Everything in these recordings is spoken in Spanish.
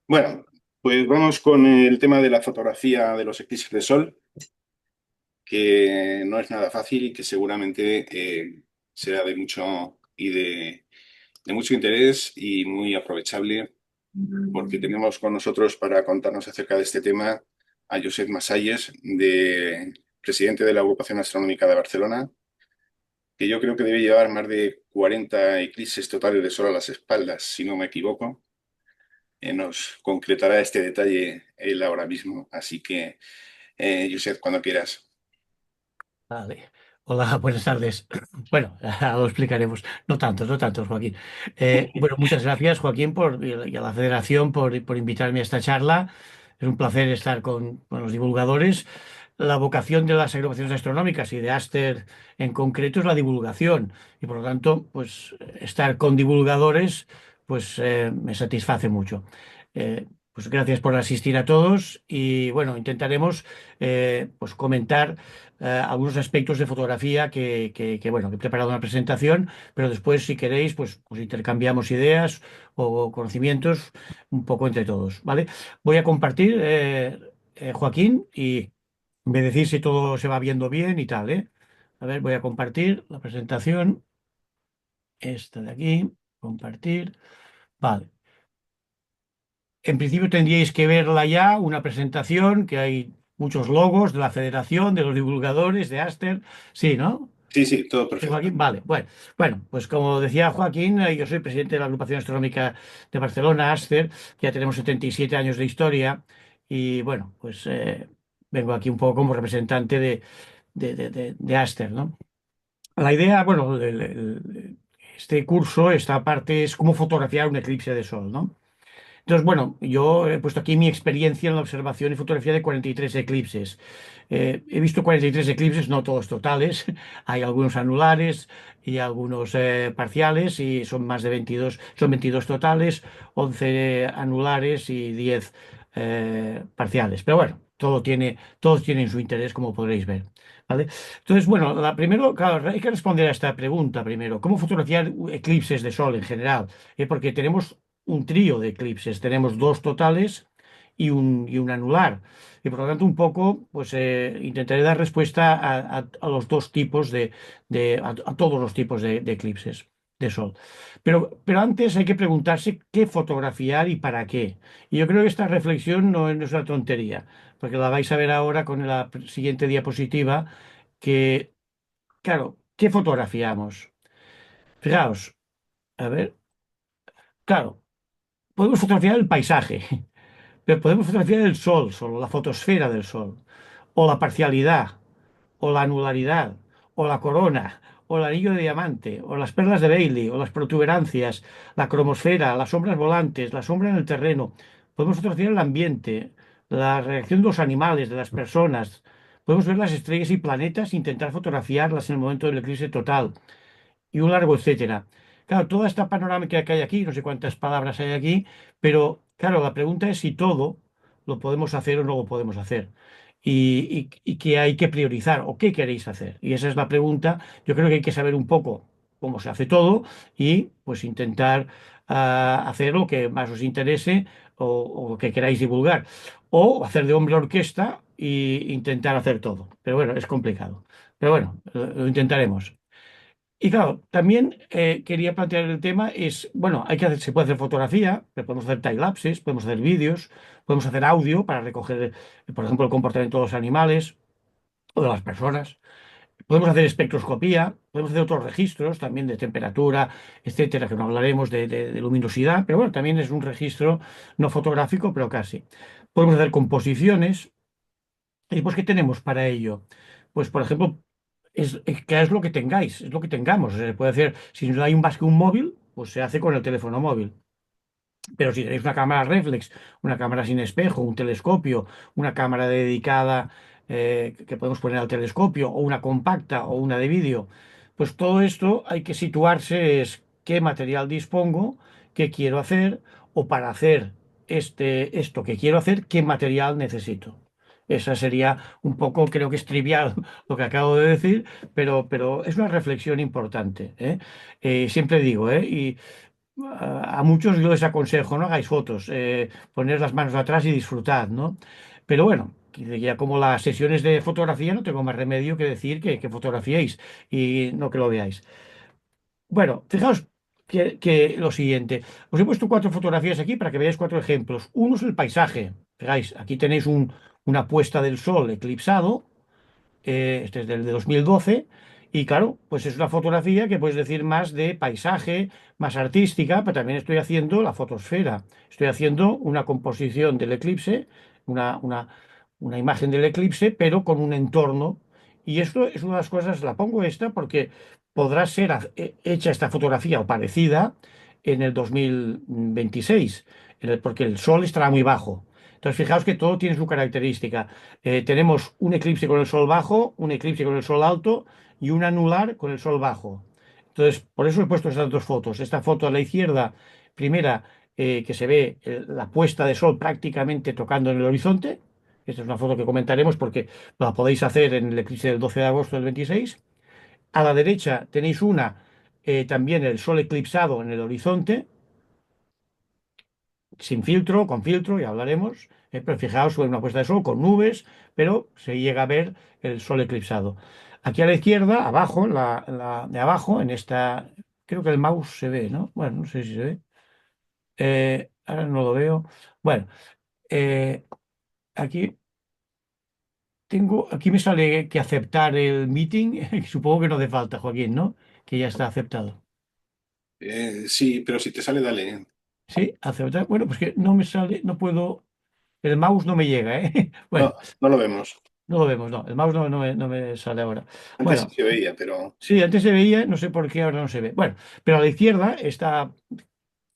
Bueno, pues vamos con el tema de la fotografía de los eclipses de sol, que no es nada fácil y que seguramente será de mucho de mucho interés y muy aprovechable, porque tenemos con nosotros para contarnos acerca de este tema a Josep Masalles, presidente de la Agrupación Astronómica de Barcelona, que yo creo que debe llevar más de 40 eclipses totales de sol a las espaldas, si no me equivoco. Nos concretará este detalle él ahora mismo. Así que, Josep, cuando quieras. Vale. Hola, buenas tardes. Bueno, ahora lo explicaremos. No tantos, no tantos, Joaquín. Bueno, muchas gracias, Joaquín, y a la Federación por invitarme a esta charla. Es un placer estar con los divulgadores. La vocación de las agrupaciones astronómicas y de Aster en concreto es la divulgación. Y por lo tanto, pues estar con divulgadores, pues me satisface mucho. Pues gracias por asistir a todos y bueno, intentaremos pues comentar algunos aspectos de fotografía bueno, que he preparado una presentación, pero después, si queréis, pues intercambiamos ideas o conocimientos un poco entre todos, ¿vale? Voy a compartir, Joaquín, y me decís si todo se va viendo bien y tal, ¿eh? A ver, voy a compartir la presentación, esta de aquí, compartir, vale. En principio tendríais que verla ya, una presentación, que hay muchos logos de la federación, de los divulgadores, de Aster, sí, ¿no? Sí, sí, todo Sí, perfecto. Joaquín, vale, bueno, pues como decía Joaquín, yo soy presidente de la Agrupación Astronómica de Barcelona, Aster, que ya tenemos 77 años de historia y bueno, pues vengo aquí un poco como representante de Aster, ¿no? La idea, bueno, este curso, esta parte es cómo fotografiar un eclipse de sol, ¿no? Entonces, bueno, yo he puesto aquí mi experiencia en la observación y fotografía de 43 eclipses. He visto 43 eclipses, no todos totales, hay algunos anulares y algunos parciales y son más de 22, son 22 totales, 11 anulares y 10 parciales. Pero bueno, todos tienen su interés, como podréis ver. ¿Vale? Entonces, bueno, primero, claro, hay que responder a esta pregunta primero. ¿Cómo fotografiar eclipses de sol en general? Porque tenemos un trío de eclipses. Tenemos dos totales y un anular. Y por lo tanto, un poco, pues intentaré dar respuesta a los dos tipos a todos los tipos de eclipses de sol. Pero antes hay que preguntarse qué fotografiar y para qué. Y yo creo que esta reflexión no es una tontería, porque la vais a ver ahora con la siguiente diapositiva, que, claro, ¿qué fotografiamos? Fijaos, a ver, claro, podemos fotografiar el paisaje. Pero podemos fotografiar el sol, solo la fotosfera del sol, o la parcialidad, o la anularidad, o la corona, o el anillo de diamante, o las perlas de Bailey, o las protuberancias, la cromosfera, las sombras volantes, la sombra en el terreno. Podemos fotografiar el ambiente, la reacción de los animales, de las personas. Podemos ver las estrellas y planetas e intentar fotografiarlas en el momento del eclipse total y un largo etcétera. Claro, toda esta panorámica que hay aquí, no sé cuántas palabras hay aquí, pero claro, la pregunta es si todo lo podemos hacer o no lo podemos hacer. Y qué hay que priorizar o qué queréis hacer. Y esa es la pregunta. Yo creo que hay que saber un poco cómo se hace todo y pues intentar hacer lo que más os interese o que queráis divulgar. O hacer de hombre orquesta e intentar hacer todo. Pero bueno, es complicado. Pero bueno, lo intentaremos. Y claro, también quería plantear el tema es, bueno, se puede hacer fotografía, pero podemos hacer timelapses, podemos hacer vídeos, podemos hacer audio para recoger, por ejemplo, el comportamiento de los animales o de las personas. Podemos hacer espectroscopía, podemos hacer otros registros también de temperatura, etcétera, que no hablaremos de luminosidad, pero bueno, también es un registro no fotográfico, pero casi. Podemos hacer composiciones. ¿Y pues qué tenemos para ello? Pues, por ejemplo, que es lo que tengáis, es lo que tengamos. Se puede hacer, si no hay más que un móvil, pues se hace con el teléfono móvil. Pero si tenéis una cámara reflex, una cámara sin espejo, un telescopio, una cámara dedicada que podemos poner al telescopio, o una compacta o una de vídeo, pues todo esto hay que situarse es qué material dispongo, qué quiero hacer, o para hacer esto que quiero hacer, qué material necesito. Esa sería un poco, creo que es trivial lo que acabo de decir, pero es una reflexión importante, ¿eh? Siempre digo, ¿eh? a muchos yo les aconsejo, no hagáis fotos, poner las manos atrás y disfrutad, ¿no? Pero bueno, que ya como las sesiones de fotografía no tengo más remedio que decir que fotografiéis y no que lo veáis. Bueno, fijaos que lo siguiente. Os he puesto cuatro fotografías aquí para que veáis cuatro ejemplos. Uno es el paisaje. Fijáis, aquí tenéis una puesta del sol eclipsado, este es del de 2012, y claro, pues es una fotografía que puedes decir más de paisaje, más artística, pero también estoy haciendo la fotosfera. Estoy haciendo una composición del eclipse, una, una, una imagen del eclipse, pero con un entorno. Y esto es una de las cosas, la pongo esta porque podrá ser hecha esta fotografía o parecida en el 2026, porque el sol estará muy bajo. Entonces, fijaos que todo tiene su característica. Tenemos un eclipse con el sol bajo, un eclipse con el sol alto y un anular con el sol bajo. Entonces, por eso he puesto estas dos fotos. Esta foto a la izquierda, primera, que se ve la puesta de sol prácticamente tocando en el horizonte. Esta es una foto que comentaremos porque la podéis hacer en el eclipse del 12 de agosto del 26. A la derecha tenéis una, también el sol eclipsado en el horizonte, sin filtro, con filtro, ya hablaremos, pero fijaos en una puesta de sol con nubes, pero se llega a ver el sol eclipsado. Aquí a la izquierda, abajo, de abajo, en esta, creo que el mouse se ve, ¿no? Bueno, no sé si se ve. Ahora no lo veo. Bueno, eh, aquí aquí me sale que aceptar el meeting, supongo que no hace falta, Joaquín, ¿no? Que ya está aceptado. Sí, pero si te sale, dale. Sí, aceptar. Bueno, pues que no me sale, no puedo, el mouse no me llega, ¿eh? Bueno. No, no lo vemos. No lo vemos, no. El mouse no me sale ahora. Antes sí Bueno, se veía, pero sí, antes se veía, no sé por qué ahora no se ve. Bueno, pero a la izquierda está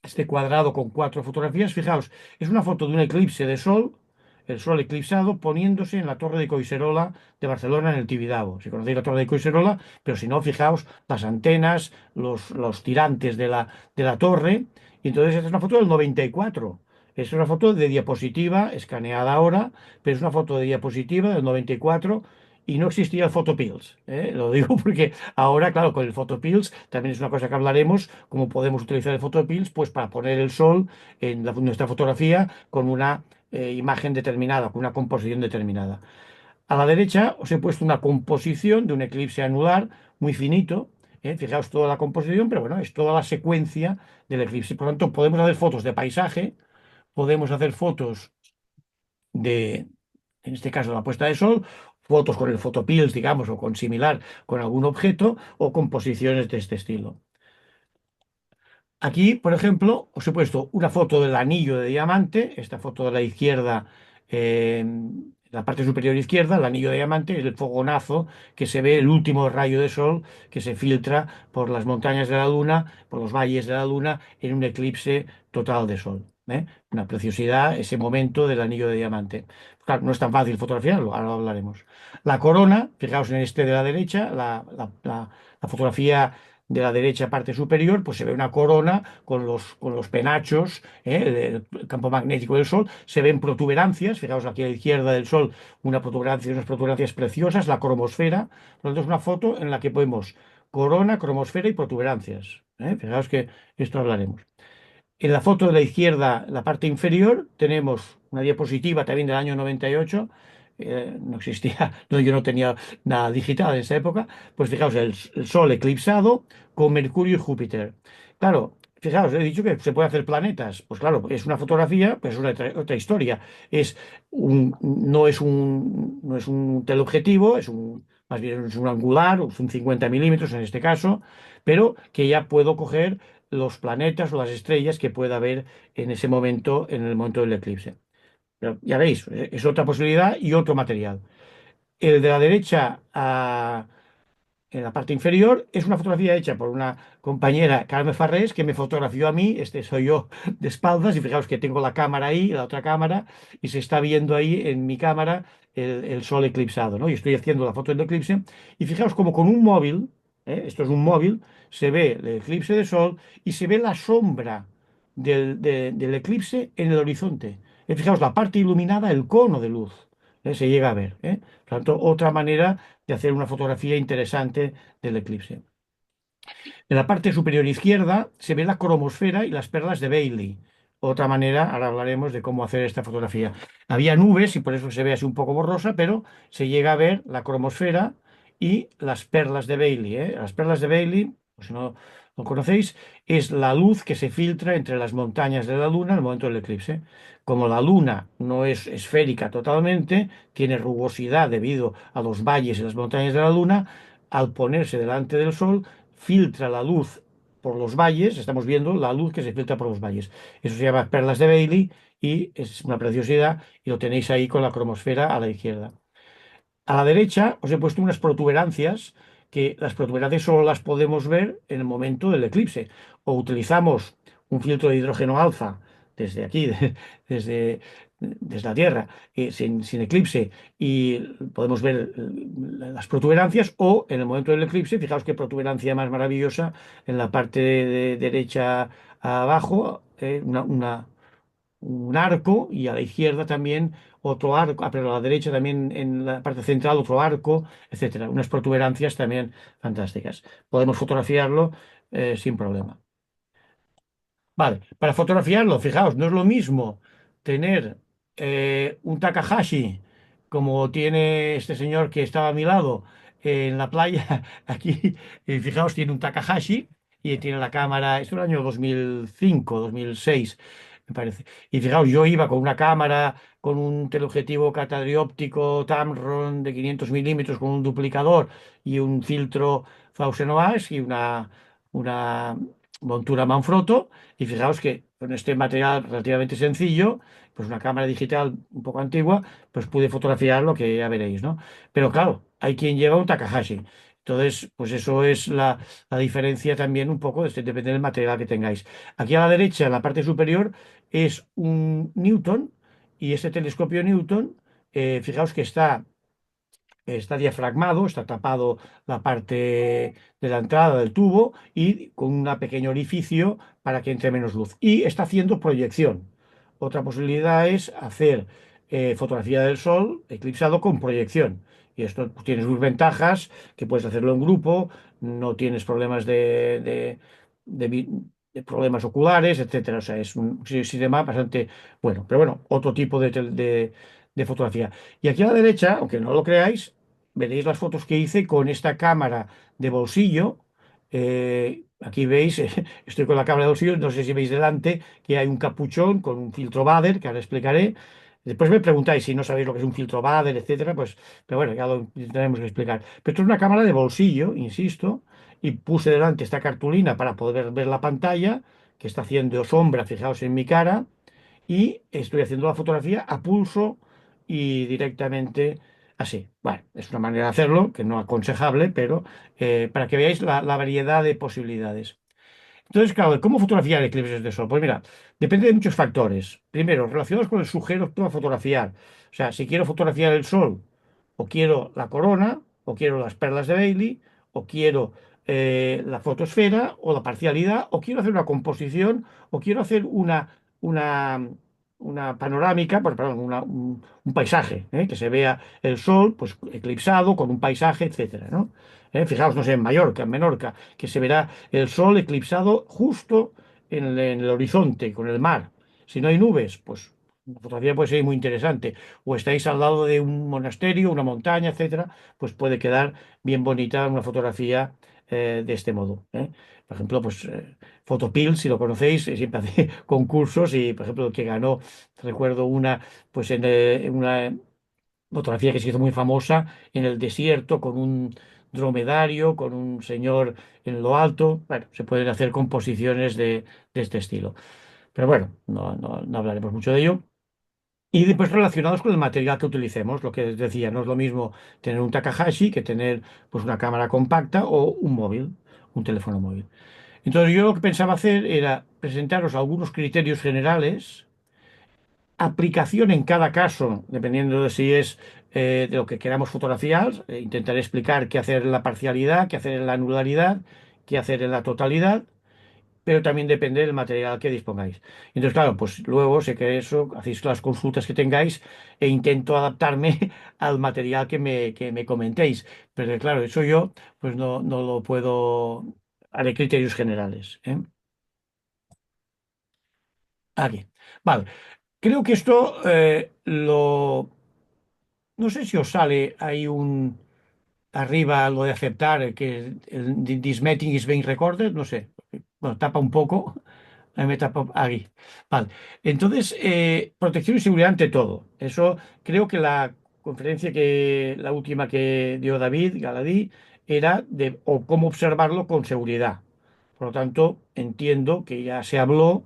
este cuadrado con cuatro fotografías. Fijaos, es una foto de un eclipse de sol, el sol eclipsado, poniéndose en la torre de Collserola de Barcelona, en el Tibidabo. Si conocéis la torre de Collserola, pero si no, fijaos las antenas, los tirantes de la torre. Y entonces esta es una foto del 94. Es una foto de diapositiva, escaneada ahora, pero es una foto de diapositiva del 94 y no existía el Photopills. Lo digo porque ahora, claro, con el Photopills también es una cosa que hablaremos, cómo podemos utilizar el Photopills pues para poner el sol en nuestra fotografía con una imagen determinada, con una composición determinada. A la derecha os he puesto una composición de un eclipse anular muy finito. Fijaos toda la composición, pero bueno, es toda la secuencia del eclipse. Por lo tanto, podemos hacer fotos de paisaje, podemos hacer fotos de, en este caso, la puesta de sol, fotos con el photopills, digamos, o con similar, con algún objeto, o composiciones de este estilo. Aquí, por ejemplo, os he puesto una foto del anillo de diamante, esta foto de la izquierda, la parte superior izquierda, el anillo de diamante, el fogonazo que se ve, el último rayo de sol que se filtra por las montañas de la Luna, por los valles de la Luna, en un eclipse total de sol. Una preciosidad ese momento del anillo de diamante. Claro, no es tan fácil fotografiarlo, ahora lo hablaremos. La corona, fijaos en este de la derecha, la fotografía de la derecha parte superior, pues se ve una corona con los penachos, el campo magnético del Sol, se ven protuberancias, fijaos aquí a la izquierda del Sol, unas protuberancias preciosas, la cromosfera, por lo tanto es una foto en la que podemos corona, cromosfera y protuberancias. Fijaos que esto hablaremos. En la foto de la izquierda, la parte inferior, tenemos una diapositiva también del año 98. No existía, no, yo no tenía nada digital en esa época. Pues fijaos, el Sol eclipsado con Mercurio y Júpiter. Claro, fijaos, he dicho que se puede hacer planetas. Pues claro, es una fotografía, pues es otra historia. No es un teleobjetivo, más bien es un angular, es un 50 milímetros en este caso, pero que ya puedo coger los planetas o las estrellas que pueda haber en ese momento, en el momento del eclipse. Pero ya veis, es otra posibilidad y otro material. El de la derecha en la parte inferior es una fotografía hecha por una compañera, Carmen Farrés, que me fotografió a mí. Este soy yo de espaldas y fijaos que tengo la cámara ahí, la otra cámara, y se está viendo ahí en mi cámara el sol eclipsado, ¿no? Y estoy haciendo la foto del eclipse y fijaos como con un móvil, esto es un móvil, se ve el eclipse de sol y se ve la sombra del eclipse en el horizonte. Fijaos la parte iluminada, el cono de luz, se llega a ver. Por tanto, otra manera de hacer una fotografía interesante del eclipse. En la parte superior izquierda se ve la cromosfera y las perlas de Bailey. Otra manera, ahora hablaremos de cómo hacer esta fotografía. Había nubes y por eso se ve así un poco borrosa, pero se llega a ver la cromosfera y las perlas de Bailey, ¿eh? Las perlas de Bailey, pues si no lo conocéis, es la luz que se filtra entre las montañas de la Luna al momento del eclipse. Como la Luna no es esférica totalmente, tiene rugosidad debido a los valles y las montañas de la Luna, al ponerse delante del Sol, filtra la luz por los valles, estamos viendo la luz que se filtra por los valles. Eso se llama perlas de Bailey y es una preciosidad y lo tenéis ahí con la cromosfera a la izquierda. A la derecha os he puesto unas protuberancias que las protuberancias solo las podemos ver en el momento del eclipse. O utilizamos un filtro de hidrógeno alfa desde aquí, desde, desde la Tierra, sin eclipse, y podemos ver las protuberancias, o en el momento del eclipse, fijaos qué protuberancia más maravillosa en la parte de derecha abajo, un arco y a la izquierda también otro arco, pero a la derecha también en la parte central otro arco, etcétera. Unas protuberancias también fantásticas. Podemos fotografiarlo sin problema. Vale, para fotografiarlo, fijaos, no es lo mismo tener un Takahashi como tiene este señor que estaba a mi lado en la playa aquí, y fijaos, tiene un Takahashi y tiene la cámara, esto es el año 2005, 2006, me parece. Y fijaos, yo iba con una cámara, con un teleobjetivo catadióptico Tamron de 500 milímetros con un duplicador y un filtro Fausen-Oas y una montura Manfrotto. Y fijaos que con este material relativamente sencillo, pues una cámara digital un poco antigua, pues pude fotografiar lo que ya veréis, ¿no? Pero claro, hay quien lleva un Takahashi. Entonces, pues eso es la diferencia también un poco, depende del material que tengáis. Aquí a la derecha, en la parte superior, es un Newton y ese telescopio Newton, fijaos que está diafragmado, está tapado la parte de la entrada del tubo y con un pequeño orificio para que entre menos luz. Y está haciendo proyección. Otra posibilidad es hacer fotografía del Sol eclipsado con proyección. Y esto pues, tiene sus ventajas, que puedes hacerlo en grupo, no tienes problemas de problemas oculares, etcétera. O sea, es un sistema bastante bueno. Pero bueno, otro tipo de fotografía. Y aquí a la derecha, aunque no lo creáis, veréis las fotos que hice con esta cámara de bolsillo. Aquí veis, estoy con la cámara de bolsillo, no sé si veis delante que hay un capuchón con un filtro Bader, que ahora explicaré. Después me preguntáis si no sabéis lo que es un filtro Bader, etcétera, pues, pero bueno, ya lo tenemos que explicar. Pero esto es una cámara de bolsillo, insisto, y puse delante esta cartulina para poder ver la pantalla, que está haciendo sombra, fijaos en mi cara, y estoy haciendo la fotografía a pulso y directamente así. Bueno, es una manera de hacerlo, que no aconsejable, pero para que veáis la variedad de posibilidades. Entonces, claro, ¿cómo fotografiar eclipses de sol? Pues mira, depende de muchos factores. Primero, relacionados con el sujeto que va a fotografiar. O sea, si quiero fotografiar el sol, o quiero la corona, o quiero las perlas de Bailey, o quiero la fotosfera, o la parcialidad, o quiero hacer una composición, o quiero hacer una, una panorámica, pues, perdón, un paisaje, que se vea el sol, pues eclipsado con un paisaje, etcétera, ¿no? Fijaos, no sé, en Mallorca, en Menorca, que se verá el sol eclipsado justo en el horizonte, con el mar. Si no hay nubes, pues la fotografía puede ser muy interesante. O estáis al lado de un monasterio, una montaña, etcétera, pues puede quedar bien bonita una fotografía de este modo. Por ejemplo, pues Photopills, si lo conocéis, siempre hace concursos y, por ejemplo, el que ganó, recuerdo una, pues en una fotografía que se hizo muy famosa en el desierto con un dromedario, con un señor en lo alto. Bueno, se pueden hacer composiciones de este estilo. Pero bueno, no hablaremos mucho de ello. Y después relacionados con el material que utilicemos, lo que les decía, no es lo mismo tener un Takahashi que tener pues una cámara compacta o un móvil, un teléfono móvil. Entonces yo lo que pensaba hacer era presentaros algunos criterios generales, aplicación en cada caso, dependiendo de si es de lo que queramos fotografiar. Intentaré explicar qué hacer en la parcialidad, qué hacer en la anularidad, qué hacer en la totalidad, pero también depende del material que dispongáis. Entonces, claro, pues luego sé que eso, hacéis las consultas que tengáis e intento adaptarme al material que me comentéis. Pero claro, eso yo pues no lo puedo haré criterios generales. Aquí. Vale. Creo que esto no sé si os sale ahí arriba lo de aceptar, que this meeting is being recorded, no sé. Bueno, tapa un poco. Ahí me tapa aquí. Vale. Entonces, protección y seguridad ante todo. Eso creo que la última que dio David Galadí, era de o cómo observarlo con seguridad. Por lo tanto, entiendo que ya se habló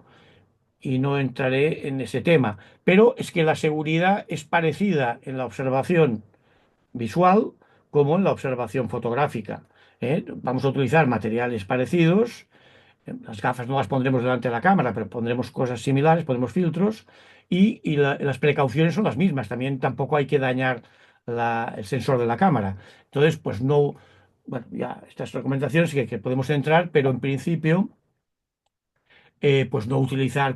y no entraré en ese tema. Pero es que la seguridad es parecida en la observación visual como en la observación fotográfica. Vamos a utilizar materiales parecidos. Las gafas no las pondremos delante de la cámara, pero pondremos cosas similares, pondremos filtros y las precauciones son las mismas. También tampoco hay que dañar el sensor de la cámara. Entonces, pues no, bueno, ya estas recomendaciones que podemos entrar, pero en principio pues no utilizar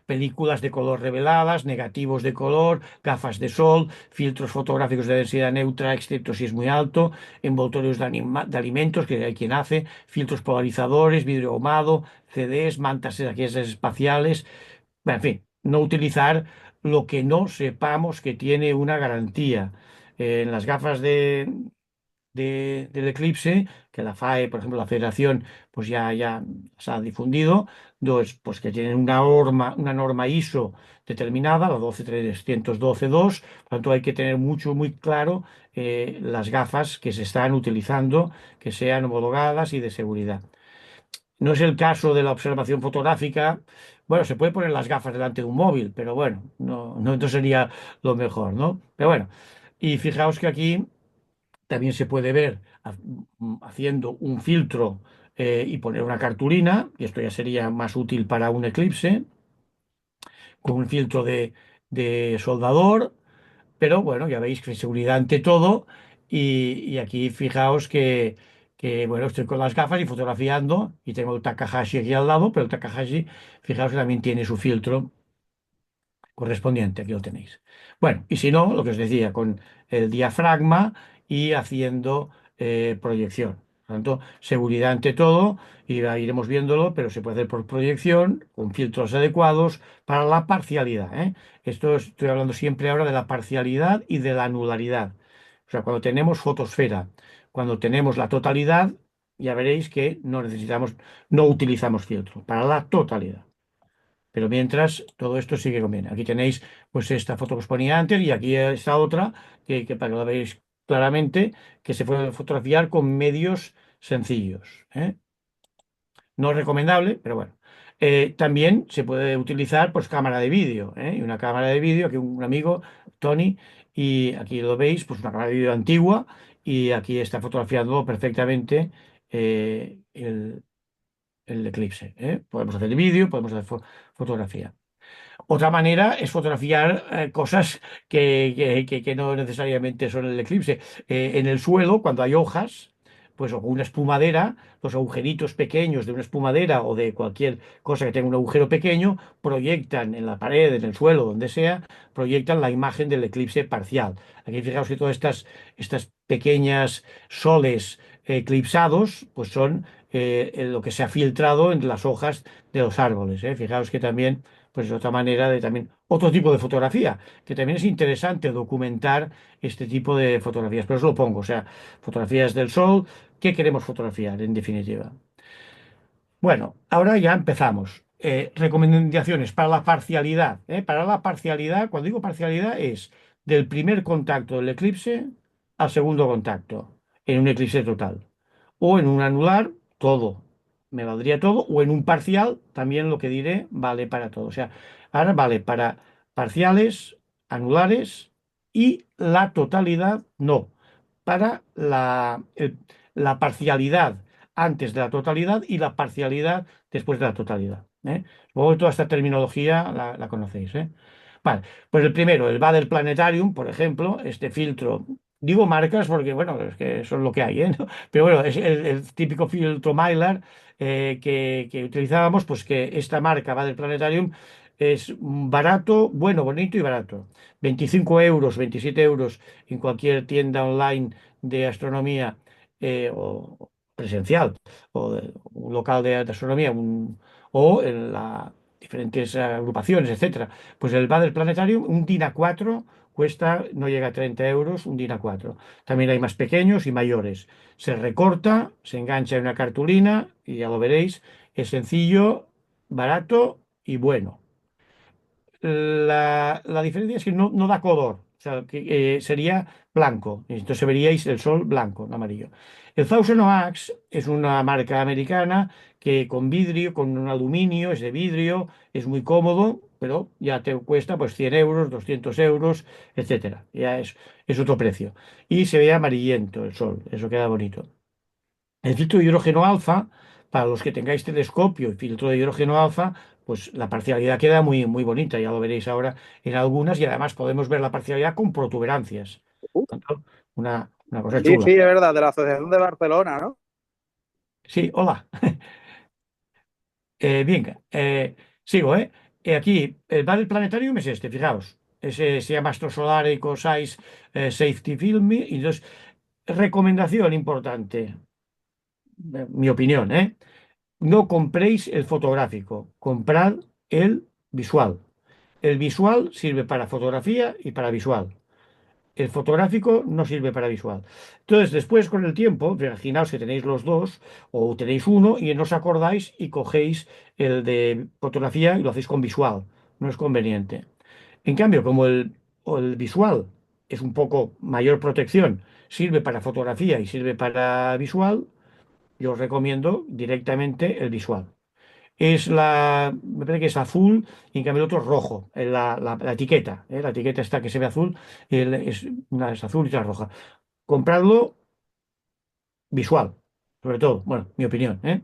películas de color reveladas, negativos de color, gafas de sol, filtros fotográficos de densidad neutra, excepto si es muy alto, envoltorios de alimentos, que hay quien hace, filtros polarizadores, vidrio ahumado, CDs, mantas aquellas espaciales, bueno, en fin, no utilizar lo que no sepamos que tiene una garantía. En las gafas del eclipse, que la FAE, por ejemplo, la Federación, pues ya se ha difundido, pues que tienen una norma ISO determinada, la 12312-2, por tanto hay que tener muy claro las gafas que se están utilizando, que sean homologadas y de seguridad. No es el caso de la observación fotográfica. Bueno, se puede poner las gafas delante de un móvil, pero bueno, no sería lo mejor, ¿no? Pero bueno, y fijaos que aquí también se puede ver haciendo un filtro y poner una cartulina, y esto ya sería más útil para un eclipse, con un filtro de soldador, pero bueno, ya veis que seguridad ante todo, y aquí fijaos bueno, estoy con las gafas y fotografiando, y tengo el Takahashi aquí al lado, pero el Takahashi, fijaos que también tiene su filtro correspondiente, aquí lo tenéis. Bueno, y si no, lo que os decía, con el diafragma y haciendo proyección. Por lo tanto, seguridad ante todo, y ya iremos viéndolo, pero se puede hacer por proyección, con filtros adecuados para la parcialidad. Estoy hablando siempre ahora de la parcialidad y de la anularidad. O sea, cuando tenemos fotosfera, cuando tenemos la totalidad, ya veréis que no utilizamos filtro, para la totalidad. Pero mientras, todo esto sigue con bien. Aquí tenéis pues esta foto que os ponía antes y aquí esta otra, que para que la veáis claramente, que se puede fotografiar con medios sencillos. No es recomendable, pero bueno. También se puede utilizar pues cámara de vídeo. Y una cámara de vídeo, aquí un amigo, Tony, y aquí lo veis, pues una cámara de vídeo antigua, y aquí está fotografiando perfectamente el eclipse. Podemos hacer vídeo, podemos hacer fotografía. Otra manera es fotografiar cosas que no necesariamente son el eclipse. En el suelo, cuando hay hojas, pues o una espumadera, los agujeritos pequeños de una espumadera o de cualquier cosa que tenga un agujero pequeño, proyectan en la pared, en el suelo, donde sea, proyectan la imagen del eclipse parcial. Aquí fijaos que todas estas pequeñas soles eclipsados, pues son lo que se ha filtrado en las hojas de los árboles. Fijaos que también pues es otra manera de también, otro tipo de fotografía, que también es interesante documentar este tipo de fotografías. Pero os lo pongo, o sea, fotografías del sol, ¿qué queremos fotografiar en definitiva? Bueno, ahora ya empezamos. Recomendaciones para la parcialidad. Para la parcialidad, cuando digo parcialidad, es del primer contacto del eclipse al segundo contacto, en un eclipse total. O en un anular, todo. Me valdría todo. O en un parcial, también lo que diré vale para todo. O sea, ahora vale para parciales, anulares y la totalidad, no. Para la parcialidad antes de la totalidad y la parcialidad después de la totalidad. Luego toda esta terminología la conocéis. Vale, pues el primero, el Bader Planetarium, por ejemplo, este filtro. Digo marcas porque, bueno, es que son lo que hay, ¿no? Pero bueno, es el típico filtro Mylar que utilizábamos, pues que esta marca Bader Planetarium es barato, bueno, bonito y barato. 25 euros, 27 euros en cualquier tienda online de astronomía o presencial o un local de astronomía o en las diferentes agrupaciones, etcétera. Pues el Bader Planetarium, un DIN A4 cuesta, no llega a 30 euros, un DIN A4. También hay más pequeños y mayores. Se recorta, se engancha en una cartulina y ya lo veréis. Es sencillo, barato y bueno. La diferencia es que no da color, o sea, que sería blanco, entonces veríais el sol blanco, no amarillo. El Thousand Oaks es una marca americana que con vidrio, con un aluminio, es de vidrio, es muy cómodo, pero ya te cuesta pues 100 euros, 200 euros, etcétera. Ya es otro precio. Y se ve amarillento el sol, eso queda bonito. El filtro de hidrógeno alfa, para los que tengáis telescopio y filtro de hidrógeno alfa, pues la parcialidad queda muy, muy bonita, ya lo veréis ahora en algunas, y además podemos ver la parcialidad con protuberancias. Uh, Por tanto, una cosa Sí, chula. sí, es verdad, de la Asociación de Barcelona, ¿no? Sí, hola. Venga, sigo, ¿eh? Aquí, el Battle Planetarium es este, fijaos. Ese se llama Astro Solar Eco Size Safety Film. Y entonces, recomendación importante, mi opinión, ¿eh? No compréis el fotográfico, comprad el visual. El visual sirve para fotografía y para visual. El fotográfico no sirve para visual. Entonces, después, con el tiempo, imaginaos que tenéis los dos o tenéis uno y no os acordáis y cogéis el de fotografía y lo hacéis con visual. No es conveniente. En cambio, como o el visual es un poco mayor protección, sirve para fotografía y sirve para visual, yo os recomiendo directamente el visual. Me parece que es azul y en cambio el otro es rojo, la etiqueta, ¿eh? La etiqueta está que se ve azul, una es azul y otra es roja. Compradlo visual, sobre todo, bueno, mi opinión, ¿eh?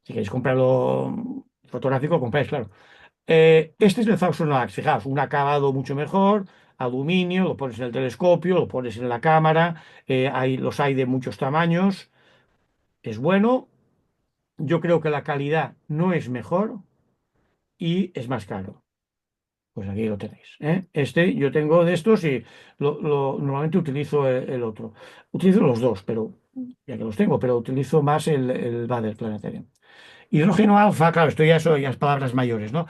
Si queréis comprarlo fotográfico, compráis, claro. Este es el Thousand Oaks, fijaos, un acabado mucho mejor, aluminio, lo pones en el telescopio, lo pones en la cámara, los hay de muchos tamaños, es bueno. Yo creo que la calidad no es mejor y es más caro. Pues aquí lo tenéis, ¿eh? Este yo tengo de estos y normalmente utilizo el otro. Utilizo los dos, pero ya que los tengo, pero utilizo más el Bader Planetarium. Hidrógeno alfa, claro, esto ya es palabras mayores, ¿no?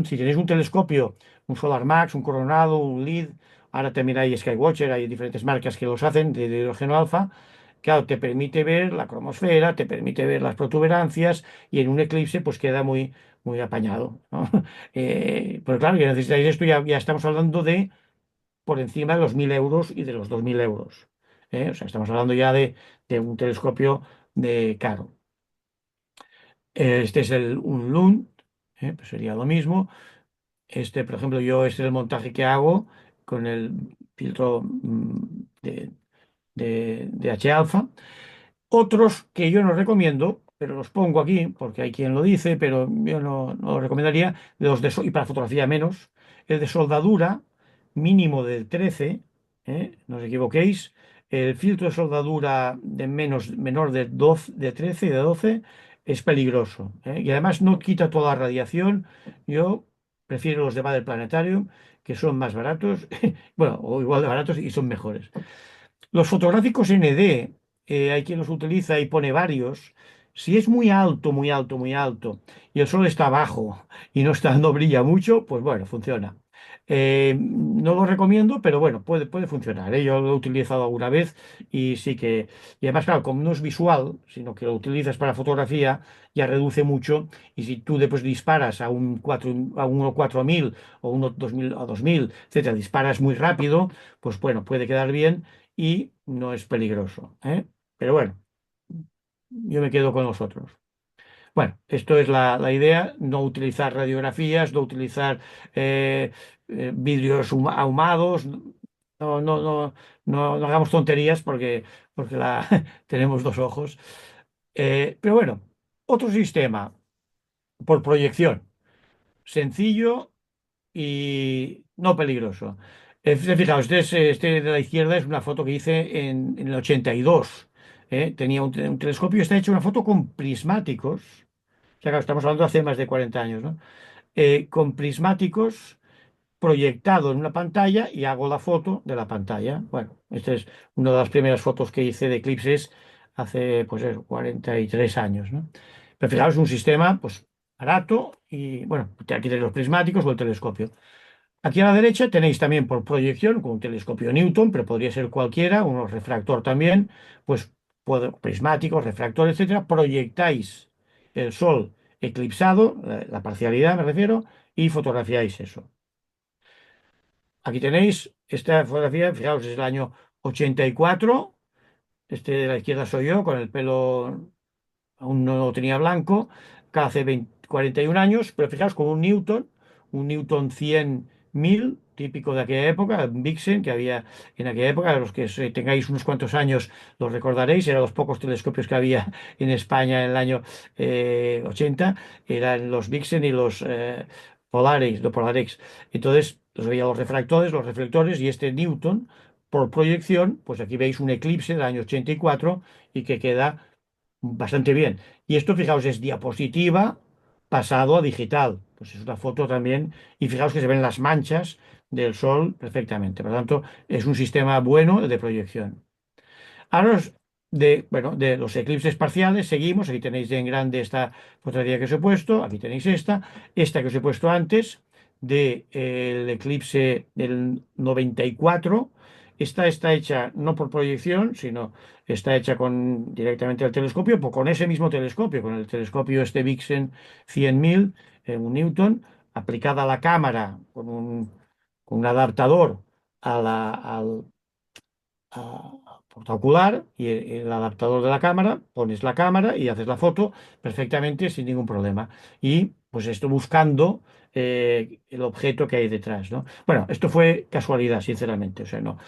Si tenéis un telescopio, un Solar Max, un Coronado, un LEED, ahora también hay Skywatcher, hay diferentes marcas que los hacen de hidrógeno alfa. Claro, te permite ver la cromosfera, te permite ver las protuberancias y en un eclipse pues queda muy, muy apañado, ¿no? Pues claro, que necesitáis esto, ya estamos hablando de por encima de los 1.000 euros y de los 2.000 euros. ¿Eh? O sea, estamos hablando ya de un telescopio de caro. Este es un Lund, pues sería lo mismo. Este, por ejemplo, este es el montaje que hago con el filtro de H-alfa. Otros que yo no recomiendo, pero los pongo aquí porque hay quien lo dice, pero yo no lo recomendaría, y para fotografía menos, el de soldadura mínimo del 13, no os equivoquéis, el filtro de soldadura menor de 12, de 13 y de 12 es peligroso, y además no quita toda la radiación. Yo prefiero los de Bader Planetarium, que son más baratos, bueno, o igual de baratos y son mejores. Los fotográficos ND, hay quien los utiliza y pone varios. Si es muy alto, muy alto, muy alto y el sol está bajo y no brilla mucho, pues bueno, funciona. No lo recomiendo, pero bueno, puede funcionar, ¿eh? Yo lo he utilizado alguna vez y sí que. Y además, claro, como no es visual, sino que lo utilizas para fotografía, ya reduce mucho. Y si tú después disparas a un 4000 o uno 2000, a 2000, etcétera, disparas muy rápido, pues bueno, puede quedar bien y no es peligroso, ¿eh? Pero bueno, yo me quedo con los otros. Bueno, esto es la idea, no utilizar radiografías, no utilizar eh, vidrios ahumados, no hagamos tonterías porque tenemos dos ojos. Pero bueno, otro sistema por proyección, sencillo y no peligroso. Fijaos, este de la izquierda es una foto que hice en el 82. Tenía un telescopio, está hecho una foto con prismáticos. O sea, claro, estamos hablando de hace más de 40 años, ¿no? Con prismáticos proyectado en una pantalla y hago la foto de la pantalla. Bueno, esta es una de las primeras fotos que hice de eclipses hace pues eso, 43 años, ¿no? Pero fijaos, es un sistema pues barato y bueno, aquí tenéis los prismáticos o el telescopio. Aquí a la derecha tenéis también por proyección, con un telescopio Newton, pero podría ser cualquiera, uno refractor también, pues prismáticos, refractor, etcétera, proyectáis el Sol eclipsado, la parcialidad me refiero, y fotografiáis eso. Aquí tenéis esta fotografía, fijaos, es el año 84. Este de la izquierda soy yo, con el pelo aún no lo tenía blanco, que hace 41 años, pero fijaos con un Newton 100.000, típico de aquella época, un Vixen que había en aquella época, los que tengáis unos cuantos años lo recordaréis, eran los pocos telescopios que había en España en el año 80, eran los Vixen y los Polaris, los Polarex. Entonces, los veía los refractores, los reflectores y este Newton, por proyección, pues aquí veis un eclipse del año 84 y que queda bastante bien. Y esto, fijaos, es diapositiva pasado a digital. Pues es una foto también. Y fijaos que se ven las manchas del sol perfectamente. Por lo tanto, es un sistema bueno de proyección. Ahora, bueno, de los eclipses parciales, seguimos. Aquí tenéis en grande esta fotografía que os he puesto. Aquí tenéis esta que os he puesto antes, del eclipse del 94. Esta está hecha no por proyección, sino está hecha directamente al telescopio, pues con ese mismo telescopio, con el telescopio este Vixen 100.000, un Newton, aplicada a la cámara con un adaptador al portaocular y el adaptador de la cámara, pones la cámara y haces la foto perfectamente sin ningún problema. Y pues esto buscando el objeto que hay detrás, ¿no? Bueno, esto fue casualidad, sinceramente. O sea, no,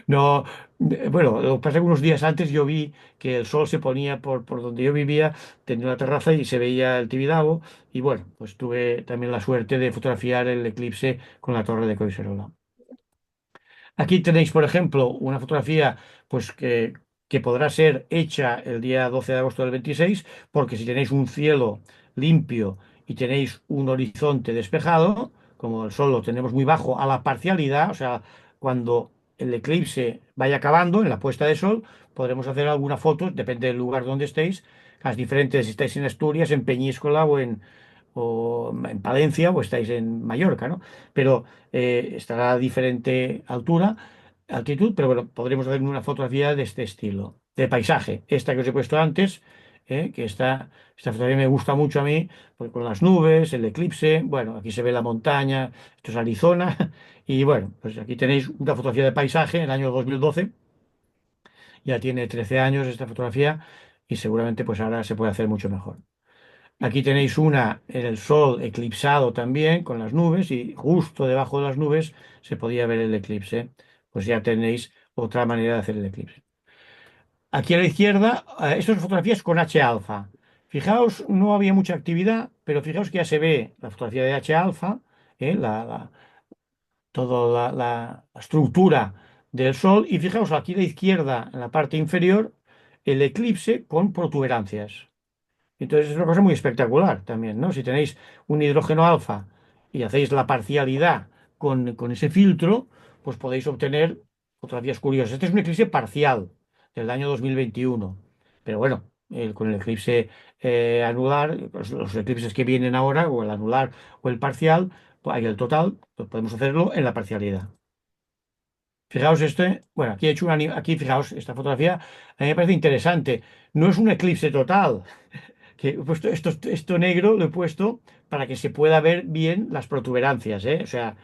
no, bueno, lo que pasa es que unos días antes yo vi que el sol se ponía por donde yo vivía, tenía una terraza y se veía el Tibidabo y bueno, pues tuve también la suerte de fotografiar el eclipse con la torre de Collserola. Aquí tenéis, por ejemplo, una fotografía pues que podrá ser hecha el día 12 de agosto del 26, porque si tenéis un cielo limpio y tenéis un horizonte despejado, como el sol lo tenemos muy bajo a la parcialidad, o sea, cuando el eclipse vaya acabando en la puesta de sol, podremos hacer alguna foto, depende del lugar donde estéis, las diferentes, si estáis en Asturias, en Peñíscola o en Palencia o estáis en Mallorca, ¿no? Pero estará a diferente altitud, pero bueno, podremos hacer una fotografía de este estilo, de paisaje. Esta que os he puesto antes, que esta fotografía me gusta mucho a mí, porque con las nubes, el eclipse, bueno, aquí se ve la montaña, esto es Arizona, y bueno, pues aquí tenéis una fotografía de paisaje en el año 2012, ya tiene 13 años esta fotografía, y seguramente pues ahora se puede hacer mucho mejor. Aquí tenéis una en el sol eclipsado también con las nubes y justo debajo de las nubes se podía ver el eclipse. Pues ya tenéis otra manera de hacer el eclipse. Aquí a la izquierda, estas son fotografías con H alfa. Fijaos, no había mucha actividad, pero fijaos que ya se ve la fotografía de H alfa, toda la estructura del Sol. Y fijaos aquí a la izquierda, en la parte inferior, el eclipse con protuberancias. Entonces es una cosa muy espectacular también, ¿no? Si tenéis un hidrógeno alfa y hacéis la parcialidad con ese filtro, pues podéis obtener fotografías curiosas. Este es un eclipse parcial del año 2021. Pero bueno, con el eclipse anular, los eclipses que vienen ahora, o el anular o el parcial, pues, el total, pues podemos hacerlo en la parcialidad. Fijaos bueno, aquí he hecho aquí fijaos, esta fotografía a mí me parece interesante. No es un eclipse total, que he puesto esto negro, lo he puesto para que se pueda ver bien las protuberancias, ¿eh? O sea,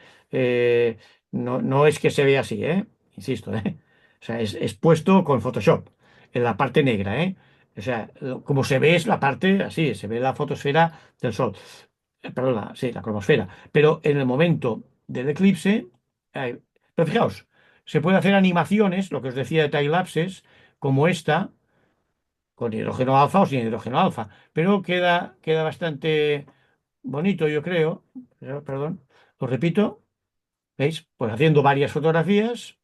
no es que se vea así, ¿eh? Insisto, ¿eh? O sea, es puesto con Photoshop, en la parte negra, ¿eh? O sea, como se ve es la parte así, se ve la fotosfera del Sol. Perdón, sí, la cromosfera. Pero en el momento del eclipse, eh, pero fijaos, se puede hacer animaciones, lo que os decía de time-lapses, como esta con hidrógeno alfa o sin hidrógeno alfa, pero queda bastante bonito, yo creo. Perdón, lo repito, ¿veis? Pues haciendo varias fotografías,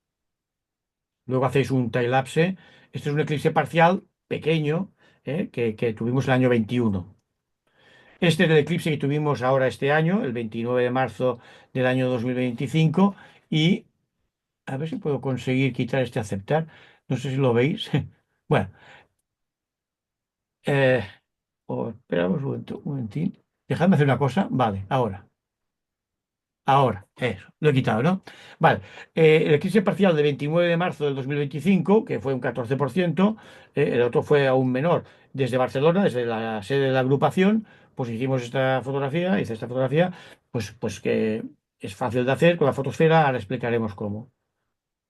luego hacéis un time-lapse. Este es un eclipse parcial pequeño, que tuvimos el año 21. Este es el eclipse que tuvimos ahora este año, el 29 de marzo del año 2025, y a ver si puedo conseguir quitar este aceptar. No sé si lo veis. Bueno, Eh, esperamos un momentín. Dejadme hacer una cosa. Vale, ahora. Ahora, eso, lo he quitado, ¿no? Vale, el eclipse parcial de 29 de marzo del 2025, que fue un 14%, el otro fue aún menor. Desde Barcelona, desde la sede de la agrupación, pues hicimos esta fotografía, hice esta fotografía, pues que es fácil de hacer con la fotosfera, ahora explicaremos cómo.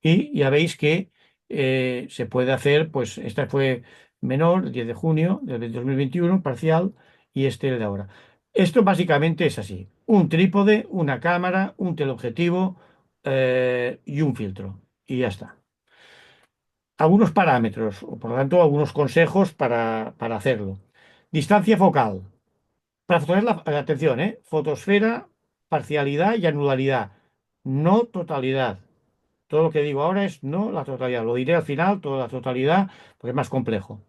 Y ya veis que se puede hacer, pues esta fue menor, el 10 de junio del 2021, parcial, y este el de ahora. Esto básicamente es así: un trípode, una cámara, un teleobjetivo y un filtro. Y ya está. Algunos parámetros, o por lo tanto, algunos consejos para hacerlo. Distancia focal. Para fotografiar atención, fotosfera, parcialidad y anularidad, no totalidad. Todo lo que digo ahora es no la totalidad. Lo diré al final, toda la totalidad, porque es más complejo.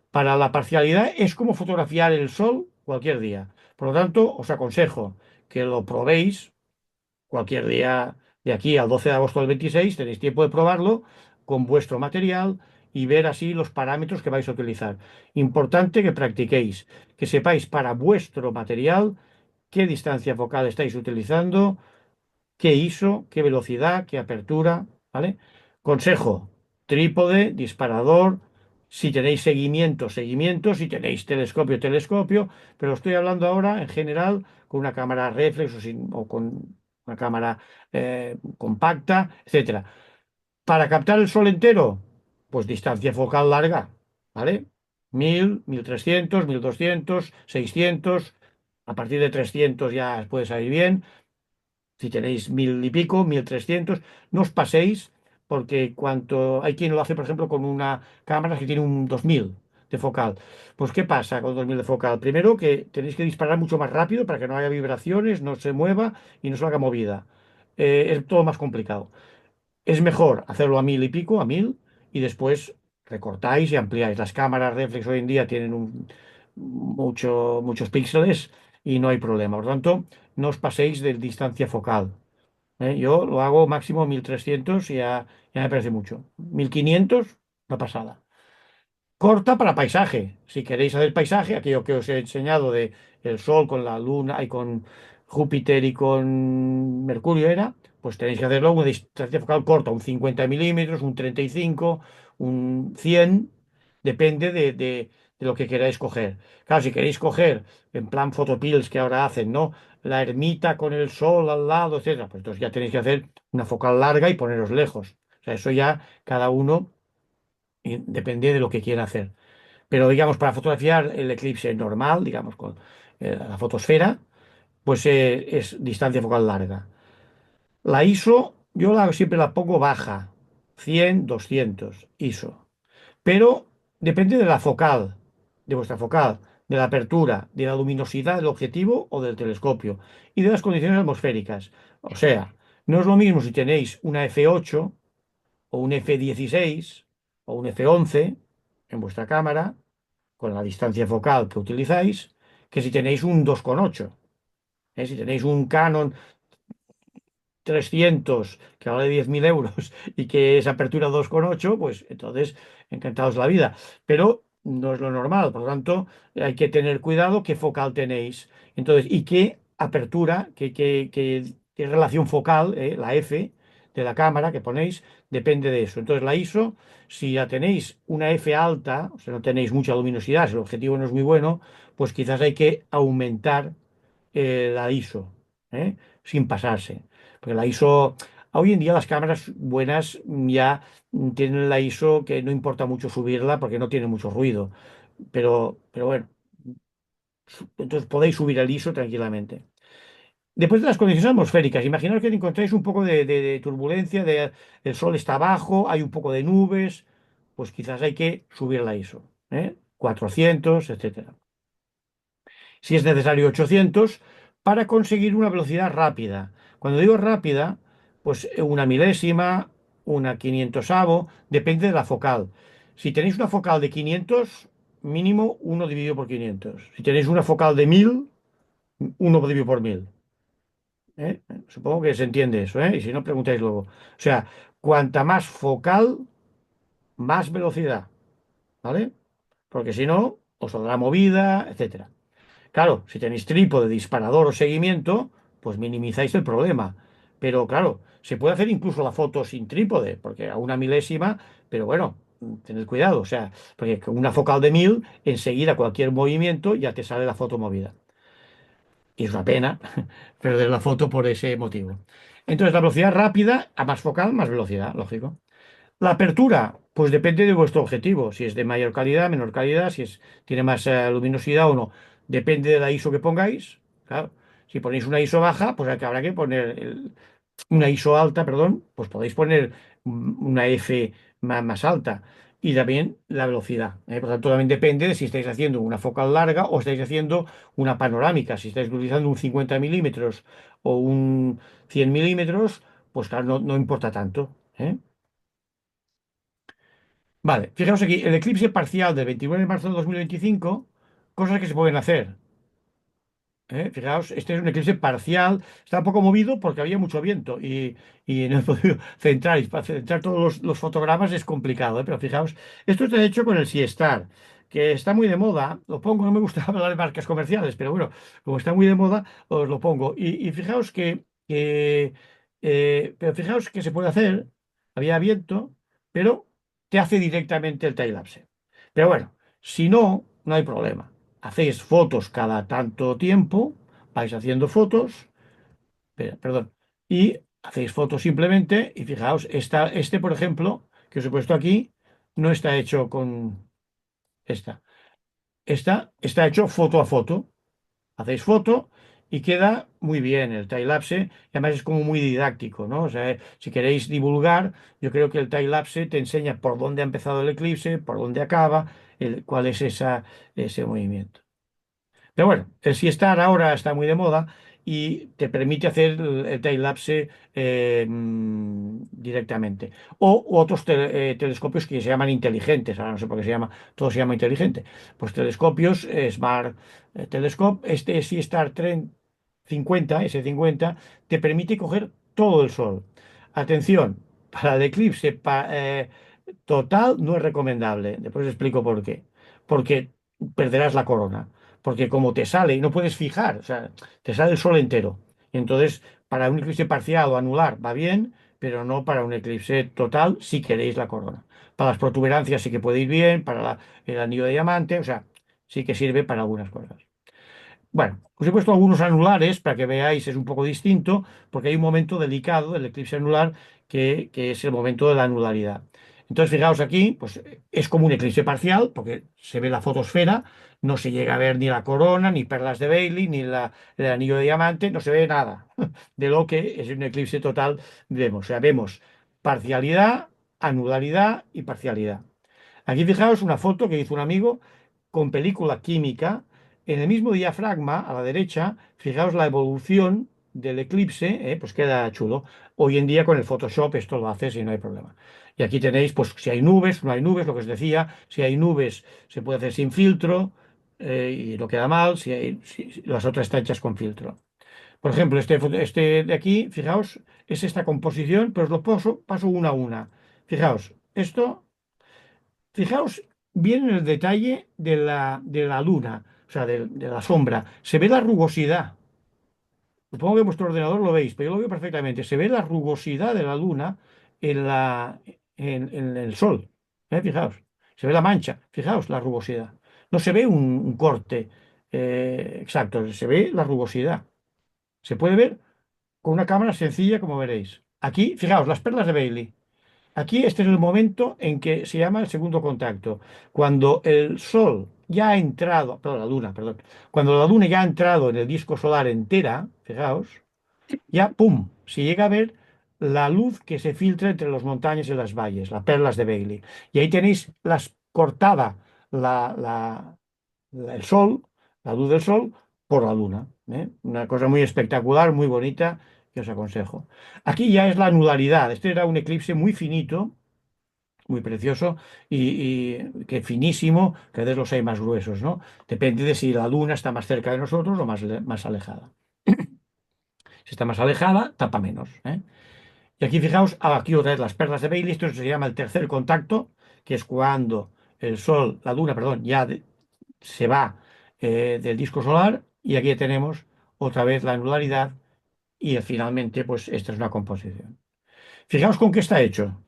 Para la parcialidad es como fotografiar el sol cualquier día. Por lo tanto, os aconsejo que lo probéis cualquier día de aquí al 12 de agosto del 26. Tenéis tiempo de probarlo con vuestro material y ver así los parámetros que vais a utilizar. Importante que practiquéis, que sepáis para vuestro material qué distancia focal estáis utilizando, qué ISO, qué velocidad, qué apertura, ¿vale? Consejo: trípode, disparador, si tenéis seguimiento, seguimiento, si tenéis telescopio, telescopio, pero estoy hablando ahora en general con una cámara reflex o con una cámara compacta, etcétera. Para captar el sol entero, pues distancia focal larga, ¿vale? 1000, 1300, 1200, 600, a partir de 300 ya puede salir bien. Si tenéis 1000 y pico, 1300, no os paséis, porque cuanto hay quien lo hace, por ejemplo, con una cámara que tiene un 2000 de focal. Pues, ¿qué pasa con 2000 de focal? Primero, que tenéis que disparar mucho más rápido para que no haya vibraciones, no se mueva y no se haga movida. Es todo más complicado. Es mejor hacerlo a 1000 y pico, a 1000, y después recortáis y ampliáis. Las cámaras reflex hoy en día tienen muchos píxeles y no hay problema. Por lo tanto, no os paséis de distancia focal. Yo lo hago máximo 1300 y ya me parece mucho. 1500, una pasada. Corta para paisaje. Si queréis hacer paisaje, aquello que os he enseñado de el Sol con la Luna y con Júpiter y con Mercurio era, pues tenéis que hacerlo a una distancia focal corta, un 50 milímetros, un 35, un 100, depende de lo que queráis coger. Claro, si queréis coger en plan photopills que ahora hacen, ¿no? La ermita con el sol al lado, etcétera, pues entonces ya tenéis que hacer una focal larga y poneros lejos. O sea, eso ya cada uno depende de lo que quiera hacer. Pero digamos, para fotografiar el eclipse normal, digamos, con la fotosfera, pues es distancia focal larga. La ISO, siempre la pongo baja, 100, 200 ISO. Pero depende de la focal, de vuestra focal, de la apertura, de la luminosidad del objetivo o del telescopio y de las condiciones atmosféricas. O sea, no es lo mismo si tenéis una F8 o un F16 o un F11 en vuestra cámara, con la distancia focal que utilizáis, que si tenéis un 2,8. Si tenéis un Canon 300 que vale 10.000 euros y que es apertura 2,8, pues entonces encantados de la vida. Pero no es lo normal, por lo tanto hay que tener cuidado qué focal tenéis. Entonces, y qué apertura, qué relación focal, la F de la cámara que ponéis, depende de eso. Entonces la ISO, si ya tenéis una F alta, o sea, no tenéis mucha luminosidad, si el objetivo no es muy bueno, pues quizás hay que aumentar la ISO, sin pasarse. Porque la ISO, hoy en día las cámaras buenas ya tienen la ISO que no importa mucho subirla porque no tiene mucho ruido. Pero bueno, entonces podéis subir el ISO tranquilamente. Después de las condiciones atmosféricas, imaginaos que encontráis un poco de turbulencia, el sol está abajo, hay un poco de nubes, pues quizás hay que subir la ISO, 400, etcétera. Si es necesario 800, para conseguir una velocidad rápida. Cuando digo rápida, pues una milésima, una quinientosavo, depende de la focal. Si tenéis una focal de 500, mínimo 1 dividido por 500. Si tenéis una focal de 1000, 1 dividido por 1000. Supongo que se entiende eso, ¿eh? Y si no, preguntáis luego. O sea, cuanta más focal, más velocidad, ¿vale? Porque si no, os saldrá movida, etcétera. Claro, si tenéis trípode, disparador o seguimiento, pues minimizáis el problema. Pero claro, se puede hacer incluso la foto sin trípode, porque a una milésima, pero bueno, tened cuidado, o sea, porque con una focal de 1000, enseguida cualquier movimiento ya te sale la foto movida. Y es una pena perder la foto por ese motivo. Entonces, la velocidad rápida, a más focal, más velocidad, lógico. La apertura, pues depende de vuestro objetivo. Si es de mayor calidad, menor calidad, si tiene más luminosidad o no. Depende de la ISO que pongáis. Claro, si ponéis una ISO baja, pues habrá que poner una ISO alta, perdón, pues podéis poner una F más alta. Y también la velocidad. Por tanto, también depende de si estáis haciendo una focal larga o estáis haciendo una panorámica. Si estáis utilizando un 50 milímetros o un 100 milímetros, pues claro, no importa tanto. Vale, fijaos aquí, el eclipse parcial del 29 de marzo de 2025, cosas que se pueden hacer. Fijaos, este es un eclipse parcial, está un poco movido porque había mucho viento y no he podido centrar, y para centrar todos los fotogramas es complicado, pero fijaos, esto está hecho con el Siestar, que está muy de moda, lo pongo, no me gusta hablar de marcas comerciales, pero bueno, como está muy de moda, os lo pongo. Y fijaos pero fijaos que se puede hacer, había viento, pero te hace directamente el timelapse. Pero bueno, si no, no hay problema. Hacéis fotos cada tanto tiempo, vais haciendo fotos, perdón, y hacéis fotos simplemente, y fijaos, por ejemplo, que os he puesto aquí, no está hecho con esta. Esta está hecho foto a foto. Hacéis foto y queda muy bien el time-lapse, y además es como muy didáctico, ¿no? O sea, si queréis divulgar, yo creo que el time-lapse te enseña por dónde ha empezado el eclipse, por dónde acaba, cuál es ese movimiento. Pero bueno, el Siestar ahora está muy de moda y te permite hacer el time-lapse directamente. O otros telescopios que se llaman inteligentes, ahora no sé por qué todo se llama inteligente. Pues telescopios, Smart Telescope, este Siestar Trend 50, S50, te permite coger todo el sol. Atención, para el eclipse total no es recomendable. Después explico por qué. Porque perderás la corona, porque como te sale y no puedes fijar, o sea, te sale el sol entero. Y entonces, para un eclipse parcial o anular va bien, pero no para un eclipse total si queréis la corona. Para las protuberancias sí que puede ir bien, para el anillo de diamante, o sea, sí que sirve para algunas cosas. Bueno, os he puesto algunos anulares para que veáis, es un poco distinto, porque hay un momento delicado del eclipse anular que es el momento de la anularidad. Entonces, fijaos aquí, pues es como un eclipse parcial, porque se ve la fotosfera, no se llega a ver ni la corona, ni perlas de Bailey, ni el anillo de diamante, no se ve nada de lo que es un eclipse total. Vemos, o sea, vemos parcialidad, anularidad y parcialidad. Aquí fijaos una foto que hizo un amigo con película química. En el mismo diafragma, a la derecha, fijaos la evolución del eclipse, pues queda chulo. Hoy en día con el Photoshop esto lo haces y no hay problema. Y aquí tenéis, pues si hay nubes, no hay nubes, lo que os decía. Si hay nubes, se puede hacer sin filtro y no queda mal. Si las otras están hechas con filtro. Por ejemplo, este de aquí, fijaos, es esta composición, pero os lo paso una a una. Fijaos, fijaos bien en el detalle de la luna, o sea, de la sombra. Se ve la rugosidad. Supongo que en vuestro ordenador lo veis, pero yo lo veo perfectamente. Se ve la rugosidad de la luna en el sol. Fijaos. Se ve la mancha. Fijaos la rugosidad. No se ve un corte exacto, se ve la rugosidad. Se puede ver con una cámara sencilla, como veréis. Aquí, fijaos, las perlas de Bailey. Aquí este es el momento en que se llama el segundo contacto. Cuando el Sol ya ha entrado, perdón, la Luna, perdón, cuando la Luna ya ha entrado en el disco solar entera, fijaos, ya, ¡pum!, se llega a ver la luz que se filtra entre las montañas y las valles, las perlas de Bailey. Y ahí tenéis las cortada la, la- el Sol, la luz del Sol, por la Luna. Una cosa muy espectacular, muy bonita, que os aconsejo. Aquí ya es la anularidad. Este era un eclipse muy finito, muy precioso y que finísimo, que a veces los hay más gruesos, ¿no? Depende de si la luna está más cerca de nosotros o más alejada. Si está más alejada, tapa menos. Y aquí fijaos, aquí otra vez las perlas de Bailey, esto se llama el tercer contacto, que es cuando el sol, la luna, perdón, ya se va del disco solar y aquí tenemos otra vez la anularidad y finalmente pues esta es una composición. Fijaos con qué está hecho.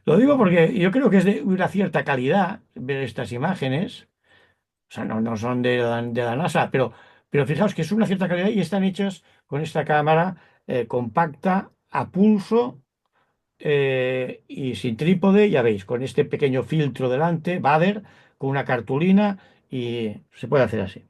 Lo digo porque yo creo que es de una cierta calidad ver estas imágenes. O sea, no son de la NASA, pero fijaos que es una cierta calidad y están hechas con esta cámara compacta a pulso y sin trípode, ya veis, con este pequeño filtro delante, Bader, con una cartulina y se puede hacer así.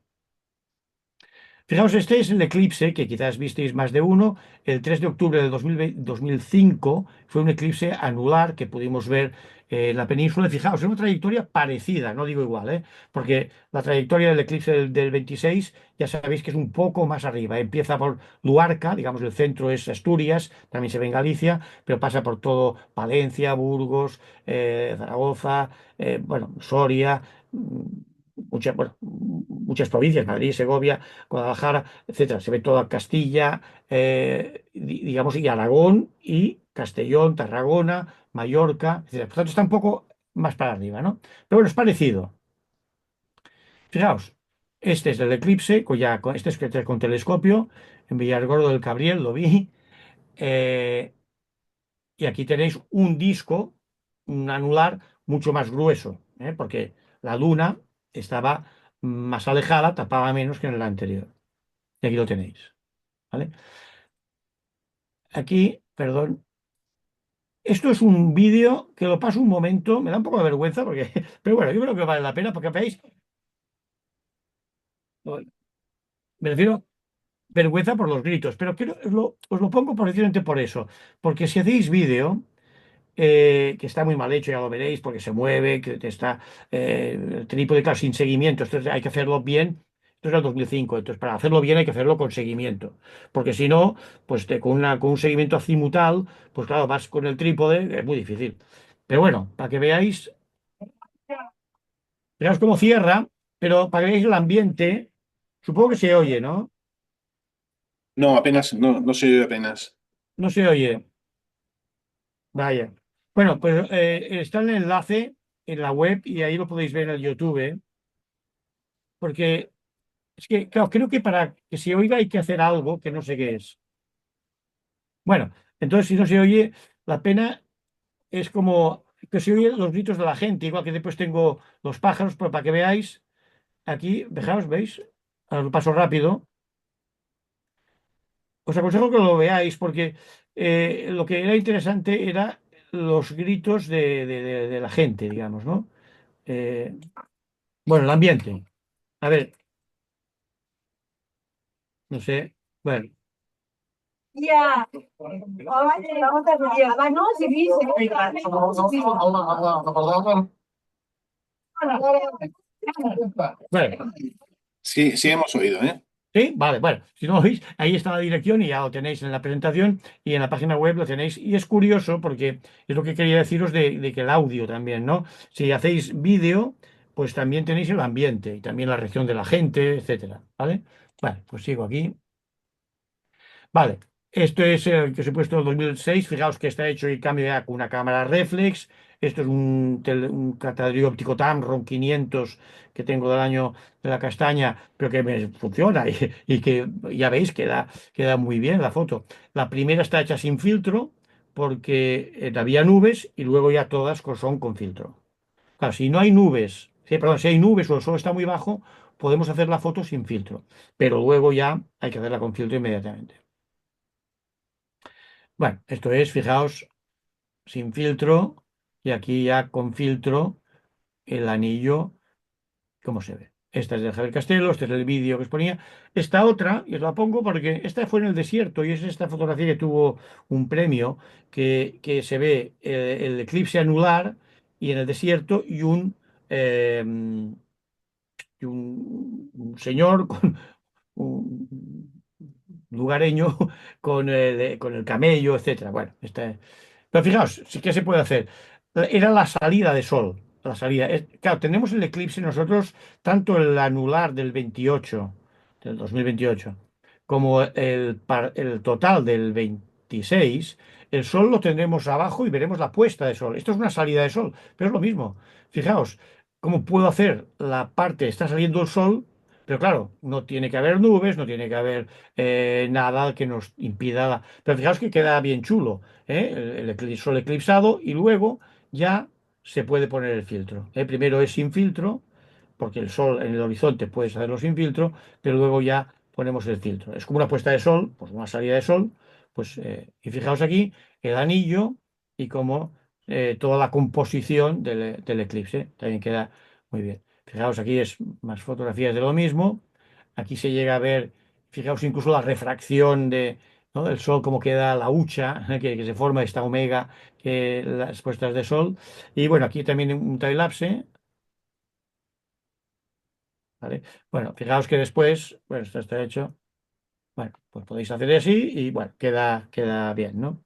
Fijaos, este es el eclipse, que quizás visteis más de uno. El 3 de octubre del 2005 fue un eclipse anular que pudimos ver en la península. Fijaos, es una trayectoria parecida, no digo igual, porque la trayectoria del eclipse del 26 ya sabéis que es un poco más arriba. Empieza por Luarca, digamos, el centro es Asturias, también se ve en Galicia, pero pasa por todo Palencia, Burgos, Zaragoza, bueno, Soria. Muchas provincias, Madrid, Segovia, Guadalajara, etcétera. Se ve toda Castilla, digamos, y Aragón y Castellón, Tarragona, Mallorca, etcétera. Por tanto, está un poco más para arriba, ¿no? Pero bueno, es parecido. Fijaos, este es el eclipse, este es con telescopio, en Villargordo del Cabriel lo vi, eh, y aquí tenéis un disco, un anular mucho más grueso, porque la luna estaba más alejada, tapaba menos que en el anterior. Y aquí lo tenéis, ¿vale? Aquí, perdón. Esto es un vídeo que lo paso un momento, me da un poco de vergüenza, porque, pero bueno, yo creo que vale la pena porque veis, me refiero vergüenza por los gritos, pero os lo pongo precisamente por eso, porque si hacéis vídeo, que está muy mal hecho, ya lo veréis, porque se mueve, que está el trípode, claro, sin seguimiento, entonces hay que hacerlo bien. Esto es el 2005, entonces para hacerlo bien hay que hacerlo con seguimiento, porque si no, pues con un seguimiento azimutal, pues claro, vas con el trípode, es muy difícil. Pero bueno, para que veáis cómo cierra, pero para que veáis el ambiente, supongo que se oye, ¿no? No, apenas, no se oye apenas. No se oye, vaya. Bueno, pues está el enlace en la web y ahí lo podéis ver en el YouTube, porque es que, claro, creo que para que se oiga hay que hacer algo que no sé qué es. Bueno, entonces si no se oye, la pena es como que se oyen los gritos de la gente, igual que después tengo los pájaros, pero para que veáis, aquí, fijaos, ¿veis? Ahora lo paso rápido. Os aconsejo que lo veáis porque lo que era interesante era los gritos de la gente, digamos, ¿no? Eh, bueno, el ambiente. A ver, no sé. Bueno, Ya. Vamos a ver. No, sí, sí, sí. bueno. Sí, sí hemos oído, ¿eh? Sí, vale, bueno, si no lo veis, ahí está la dirección y ya lo tenéis en la presentación y en la página web lo tenéis. Y es curioso porque es lo que quería deciros de que el audio también, ¿no? Si hacéis vídeo, pues también tenéis el ambiente y también la reacción de la gente, etcétera, ¿vale? Vale, pues sigo aquí. Vale, esto es el que os he puesto en 2006. Fijaos que está hecho y cambio ya con una cámara reflex. Esto es un catadrio óptico Tamron 500 que tengo del año de la castaña, pero que me funciona y que ya veis queda muy bien la foto. La primera está hecha sin filtro porque había nubes y luego ya todas son con filtro. Claro, si no hay nubes, perdón, si hay nubes o el sol está muy bajo, podemos hacer la foto sin filtro, pero luego ya hay que hacerla con filtro inmediatamente. Bueno, esto es, fijaos, sin filtro y aquí ya con filtro el anillo, ¿cómo se ve? Esta es de Javier Castelo, este es el vídeo que os ponía. Esta otra, y os la pongo porque esta fue en el desierto y es esta fotografía que tuvo un premio que se ve el eclipse anular y en el desierto eh, y un señor con un lugareño con el camello, etcétera. Bueno, pero fijaos, sí que se puede hacer. Era la salida de sol. La salida. Claro, tenemos el eclipse nosotros, tanto el anular del 28, del 2028, como el total del 26. El sol lo tendremos abajo y veremos la puesta de sol. Esto es una salida de sol, pero es lo mismo. Fijaos, ¿cómo puedo hacer la parte, está saliendo el sol? Pero claro, no tiene que haber nubes, no tiene que haber nada que nos impida. Pero fijaos que queda bien chulo, ¿eh? Sol eclipsado y luego ya se puede poner el filtro, ¿eh? Primero es sin filtro, porque el sol en el horizonte puedes hacerlo sin filtro, pero luego ya ponemos el filtro. Es como una puesta de sol, pues una salida de sol, pues, y fijaos aquí el anillo y cómo toda la composición del eclipse. También queda muy bien. Fijaos, aquí es más fotografías de lo mismo. Aquí se llega a ver, fijaos incluso la refracción ¿no? del sol, cómo queda la hucha que se forma esta omega, las puestas de sol. Y bueno, aquí también un time-lapse, ¿vale? Bueno, fijaos que después, bueno, esto está hecho. Bueno, pues podéis hacer así y bueno, queda bien, ¿no?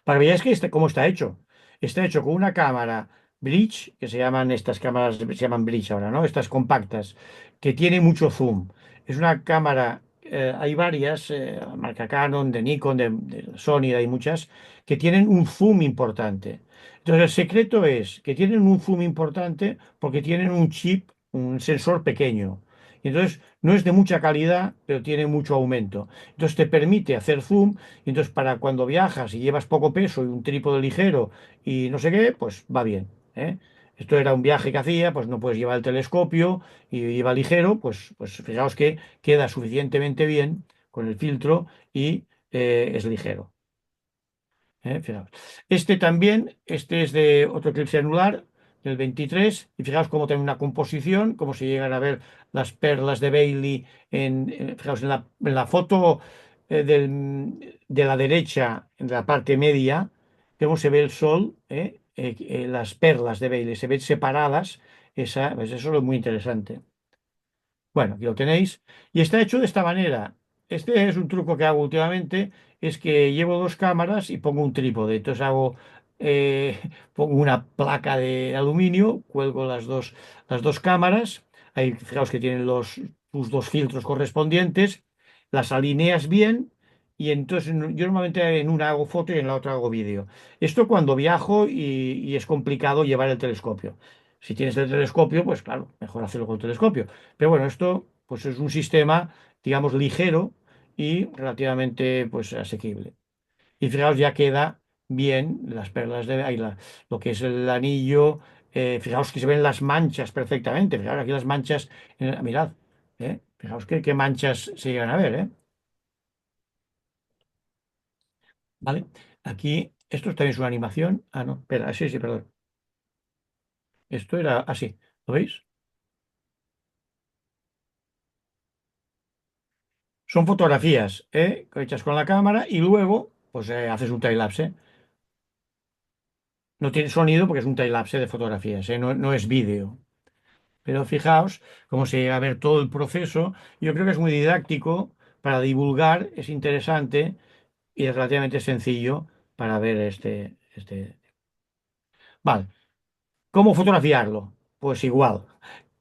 Para que veáis que cómo está hecho. Está hecho con una cámara bridge, que se llaman estas cámaras, se llaman bridge ahora, ¿no? Estas compactas, que tiene mucho zoom. Es una cámara, hay varias, marca Canon, de Nikon, de Sony, hay muchas, que tienen un zoom importante. Entonces el secreto es que tienen un zoom importante porque tienen un chip, un sensor pequeño. Y entonces no es de mucha calidad, pero tiene mucho aumento. Entonces te permite hacer zoom y entonces, para cuando viajas y llevas poco peso y un trípode ligero y no sé qué, pues va bien, ¿eh? Esto era un viaje que hacía, pues no puedes llevar el telescopio y iba ligero, pues fijaos que queda suficientemente bien con el filtro y es ligero. Fijaos. Este también, este es de otro eclipse anular, del 23, y fijaos cómo tiene una composición, cómo se llegan a ver las perlas de Bailey fijaos, en la foto de la derecha, en la parte media, cómo se ve el sol, las perlas de Bailey, se ven separadas, pues eso es muy interesante. Bueno, aquí lo tenéis. Y está hecho de esta manera. Este es un truco que hago últimamente, es que llevo dos cámaras y pongo un trípode. Entonces eh, pongo una placa de aluminio, cuelgo las dos cámaras. Ahí fijaos que tienen sus dos filtros correspondientes. Las alineas bien y entonces yo normalmente en una hago foto y en la otra hago vídeo. Esto cuando viajo y es complicado llevar el telescopio. Si tienes el telescopio, pues claro, mejor hacerlo con el telescopio. Pero bueno, esto pues es un sistema, digamos, ligero y relativamente pues asequible. Y fijaos, ya queda bien las perlas ahí lo que es el anillo. Fijaos que se ven las manchas perfectamente. Fijaos aquí las manchas. Mirad, fijaos qué manchas se llegan a ver, ¿eh? ¿Vale? Aquí, esto también es una animación. Ah, no, espera, sí, sí, perdón. Esto era así, ¿lo veis? Son fotografías, hechas con la cámara y luego pues haces un time-lapse. No tiene sonido porque es un time-lapse de fotografías, no es vídeo. Pero fijaos cómo se llega a ver todo el proceso. Yo creo que es muy didáctico para divulgar, es interesante y es relativamente sencillo para ver este. Vale, ¿cómo fotografiarlo? Pues igual.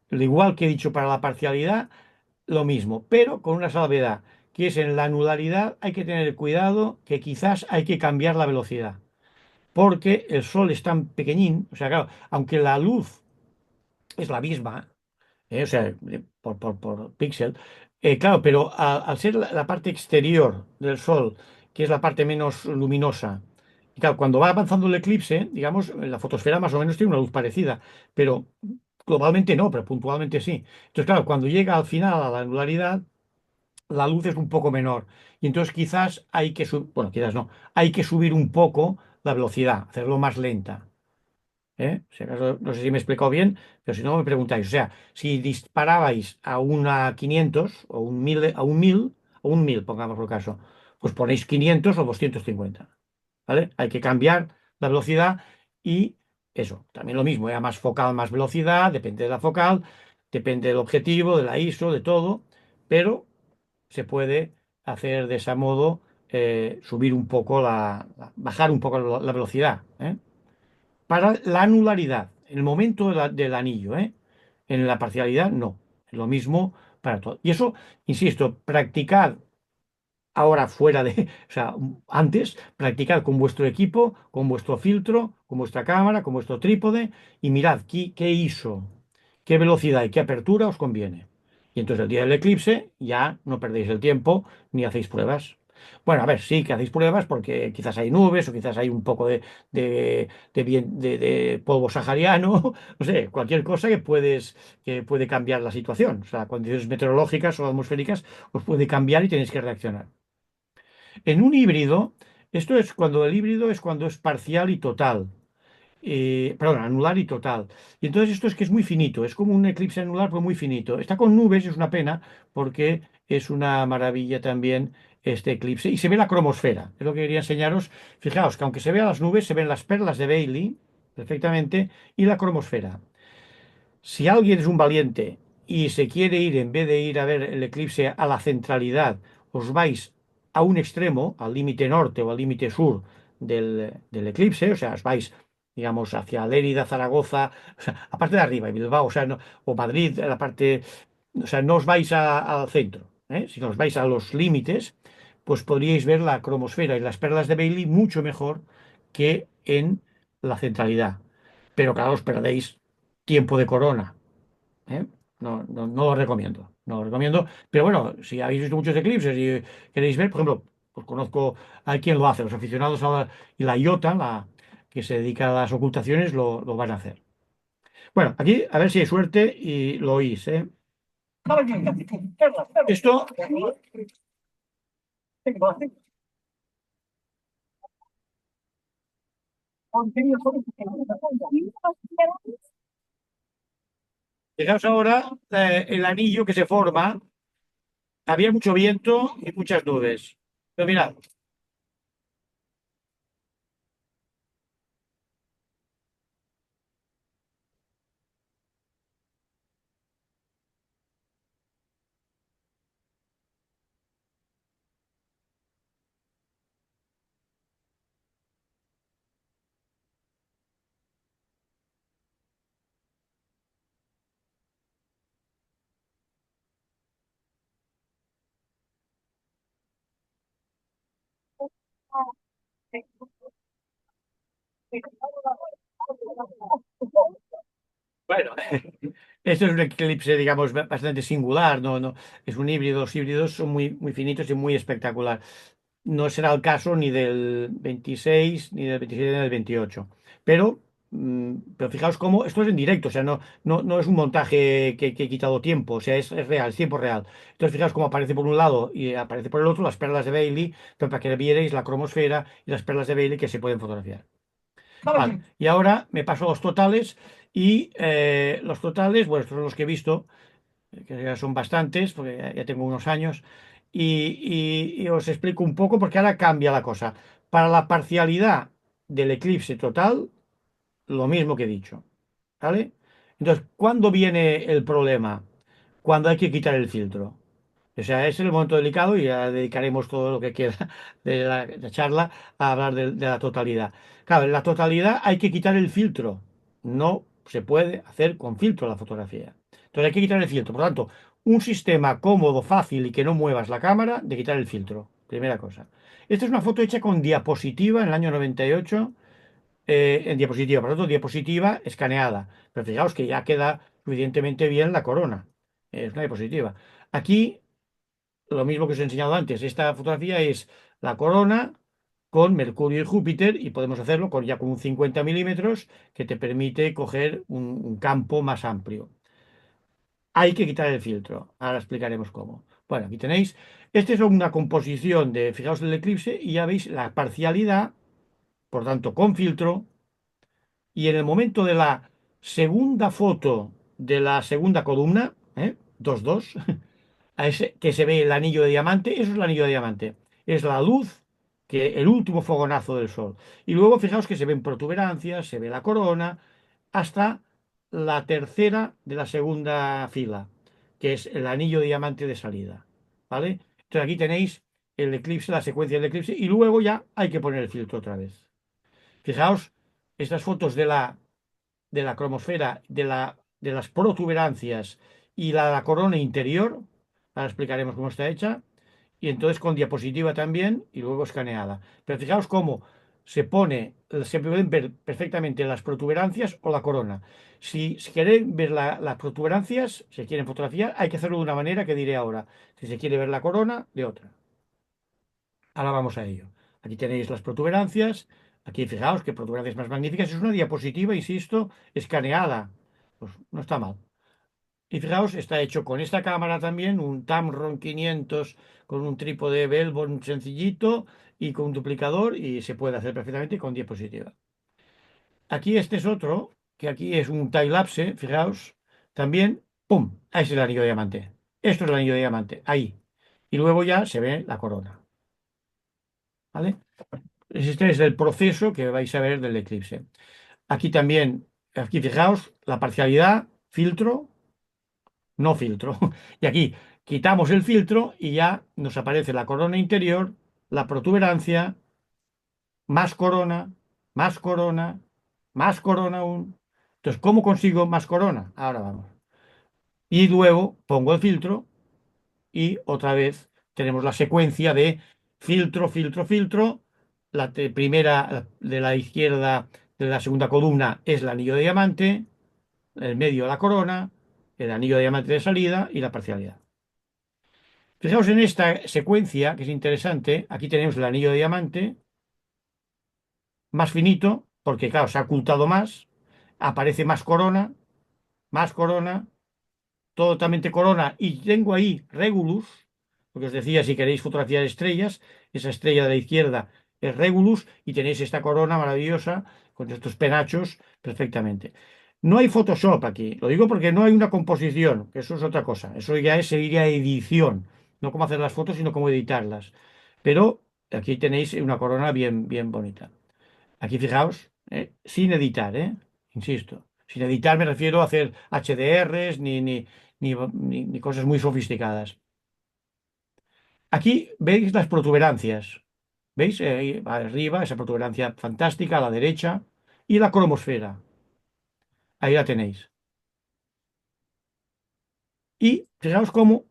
Lo igual que he dicho para la parcialidad, lo mismo, pero con una salvedad, que es en la anularidad hay que tener cuidado que quizás hay que cambiar la velocidad, porque el sol es tan pequeñín, o sea, claro, aunque la luz es la misma, o sea, por píxel, claro, pero al ser la parte exterior del sol, que es la parte menos luminosa, y claro, cuando va avanzando el eclipse, digamos, la fotosfera más o menos tiene una luz parecida, pero globalmente no, pero puntualmente sí. Entonces, claro, cuando llega al final a la anularidad, la luz es un poco menor. Y entonces quizás hay que subir, bueno, quizás no, hay que subir un poco la velocidad, hacerlo más lenta. Si acaso, no sé si me he explicado bien, pero si no me preguntáis. O sea, si disparabais a una 500 o un 1000, a un 1000, pongamos por caso, pues ponéis 500 o 250. ¿Vale? Hay que cambiar la velocidad y eso, también lo mismo, a más focal, más velocidad, depende de la focal, depende del objetivo, de la ISO, de todo, pero se puede hacer de ese modo, subir un poco bajar un poco la velocidad, para la anularidad, en el momento del anillo, ¿eh? En la parcialidad, no. Lo mismo para todo. Y eso, insisto, practicad ahora fuera de, o sea, antes, practicad con vuestro equipo, con vuestro filtro, con vuestra cámara, con vuestro trípode y mirad qué ISO, qué velocidad y qué apertura os conviene. Y entonces el día del eclipse ya no perdéis el tiempo ni hacéis pruebas. Bueno, a ver, sí que hacéis pruebas porque quizás hay nubes o quizás hay un poco de polvo sahariano, no sé, cualquier cosa que puede cambiar la situación. O sea, condiciones meteorológicas o atmosféricas os puede cambiar y tenéis que reaccionar. En un híbrido, esto es cuando el híbrido es cuando es parcial y total. Perdón, anular y total. Y entonces esto es que es muy finito, es como un eclipse anular, pero muy finito. Está con nubes, es una pena, porque es una maravilla también este eclipse. Y se ve la cromosfera, es lo que quería enseñaros. Fijaos que aunque se vean las nubes, se ven las perlas de Bailey perfectamente y la cromosfera. Si alguien es un valiente y se quiere ir, en vez de ir a ver el eclipse a la centralidad, os vais a un extremo, al límite norte o al límite sur del eclipse, o sea, os vais, digamos, hacia Lérida, Zaragoza, o sea, aparte de arriba, y Bilbao, o sea, o Madrid, la parte, o sea, no os vais al centro, sino os vais a los límites, pues podríais ver la cromosfera y las perlas de Bailey mucho mejor que en la centralidad. Pero claro, os perdéis tiempo de corona. ¿Eh? No lo recomiendo, no lo recomiendo. Pero bueno, si habéis visto muchos eclipses y queréis ver, por ejemplo, pues conozco a quien lo hace, los aficionados y la IOTA, que se dedica a las ocultaciones, lo van a hacer. Bueno, aquí a ver si hay suerte y lo oís, ¿eh? Esto, fijaos ahora el anillo que se forma, había mucho viento y muchas nubes. Pero mirad, bueno, esto es un eclipse, digamos, bastante singular, es un híbrido, los híbridos son muy finitos y muy espectacular. No será el caso ni del 26, ni del 27, ni del 28. Pero fijaos cómo esto es en directo, o sea, no es un montaje que he quitado tiempo, o sea, es real, es tiempo real. Entonces, fijaos cómo aparece por un lado y aparece por el otro las perlas de Bailey, pero para que vierais la cromosfera y las perlas de Bailey que se pueden fotografiar. Vale, y ahora me paso a los totales y los totales, bueno, estos son los que he visto, que ya son bastantes, porque ya tengo unos años, y os explico un poco porque ahora cambia la cosa. Para la parcialidad del eclipse total, lo mismo que he dicho, ¿vale? Entonces, ¿cuándo viene el problema? Cuando hay que quitar el filtro. O sea, es el momento delicado y ya dedicaremos todo lo que queda de la charla a hablar de la totalidad. Claro, en la totalidad hay que quitar el filtro. No se puede hacer con filtro la fotografía. Entonces hay que quitar el filtro. Por lo tanto, un sistema cómodo, fácil y que no muevas la cámara de quitar el filtro. Primera cosa. Esta es una foto hecha con diapositiva en el año 98, en diapositiva, por lo tanto, diapositiva escaneada. Pero fijaos que ya queda suficientemente bien la corona. Es una diapositiva. Aquí lo mismo que os he enseñado antes. Esta fotografía es la corona con Mercurio y Júpiter y podemos hacerlo ya con un 50 milímetros que te permite coger un campo más amplio. Hay que quitar el filtro. Ahora explicaremos cómo. Bueno, aquí tenéis. Esta es una composición de, fijaos, del eclipse y ya veis la parcialidad, por tanto, con filtro. Y en el momento de la segunda foto de la segunda columna, 2-2, a ese que se ve el anillo de diamante, eso es el anillo de diamante. Es la luz, el último fogonazo del sol. Y luego fijaos que se ven protuberancias, se ve la corona, hasta la tercera de la segunda fila, que es el anillo de diamante de salida. ¿Vale? Entonces aquí tenéis el eclipse, la secuencia del eclipse, y luego ya hay que poner el filtro otra vez. Fijaos, estas fotos de la cromosfera, de las protuberancias y la corona interior, ahora explicaremos cómo está hecha, y entonces con diapositiva también y luego escaneada. Pero fijaos cómo se pueden ver perfectamente las protuberancias o la corona. Si quieren ver las protuberancias, si quieren fotografiar, hay que hacerlo de una manera que diré ahora. Si se quiere ver la corona, de otra. Ahora vamos a ello. Aquí tenéis las protuberancias. Aquí fijaos qué protuberancias más magníficas. Es una diapositiva, insisto, escaneada. Pues no está mal. Y fijaos, está hecho con esta cámara también, un Tamron 500 con un trípode Belbon sencillito y con un duplicador y se puede hacer perfectamente con diapositiva. Aquí este es otro, que aquí es un time-lapse, fijaos, también, ¡pum! Ahí es el anillo de diamante. Esto es el anillo de diamante, ahí. Y luego ya se ve la corona. ¿Vale? Este es el proceso que vais a ver del eclipse. Aquí también, aquí fijaos, la parcialidad, filtro, no filtro. Y aquí quitamos el filtro y ya nos aparece la corona interior, la protuberancia, más corona, más corona, más corona aún. Entonces, ¿cómo consigo más corona? Ahora vamos. Y luego pongo el filtro y otra vez tenemos la secuencia de filtro, filtro, filtro. Primera de la izquierda de la segunda columna es el anillo de diamante, el medio la corona, el anillo de diamante de salida y la parcialidad. Fijaos en esta secuencia que es interesante. Aquí tenemos el anillo de diamante más finito, porque claro, se ha ocultado más, aparece más corona, totalmente corona, y tengo ahí Regulus, porque os decía, si queréis fotografiar estrellas, esa estrella de la izquierda es Regulus, y tenéis esta corona maravillosa con estos penachos perfectamente. No hay Photoshop aquí, lo digo porque no hay una composición, que eso es otra cosa, eso ya sería edición, no cómo hacer las fotos, sino cómo editarlas. Pero aquí tenéis una corona bien, bien bonita. Aquí fijaos, sin editar, insisto. Sin editar me refiero a hacer HDRs ni cosas muy sofisticadas. Aquí veis las protuberancias. ¿Veis? Ahí arriba, esa protuberancia fantástica, a la derecha. Y la cromosfera. Ahí la tenéis. Y fijaos cómo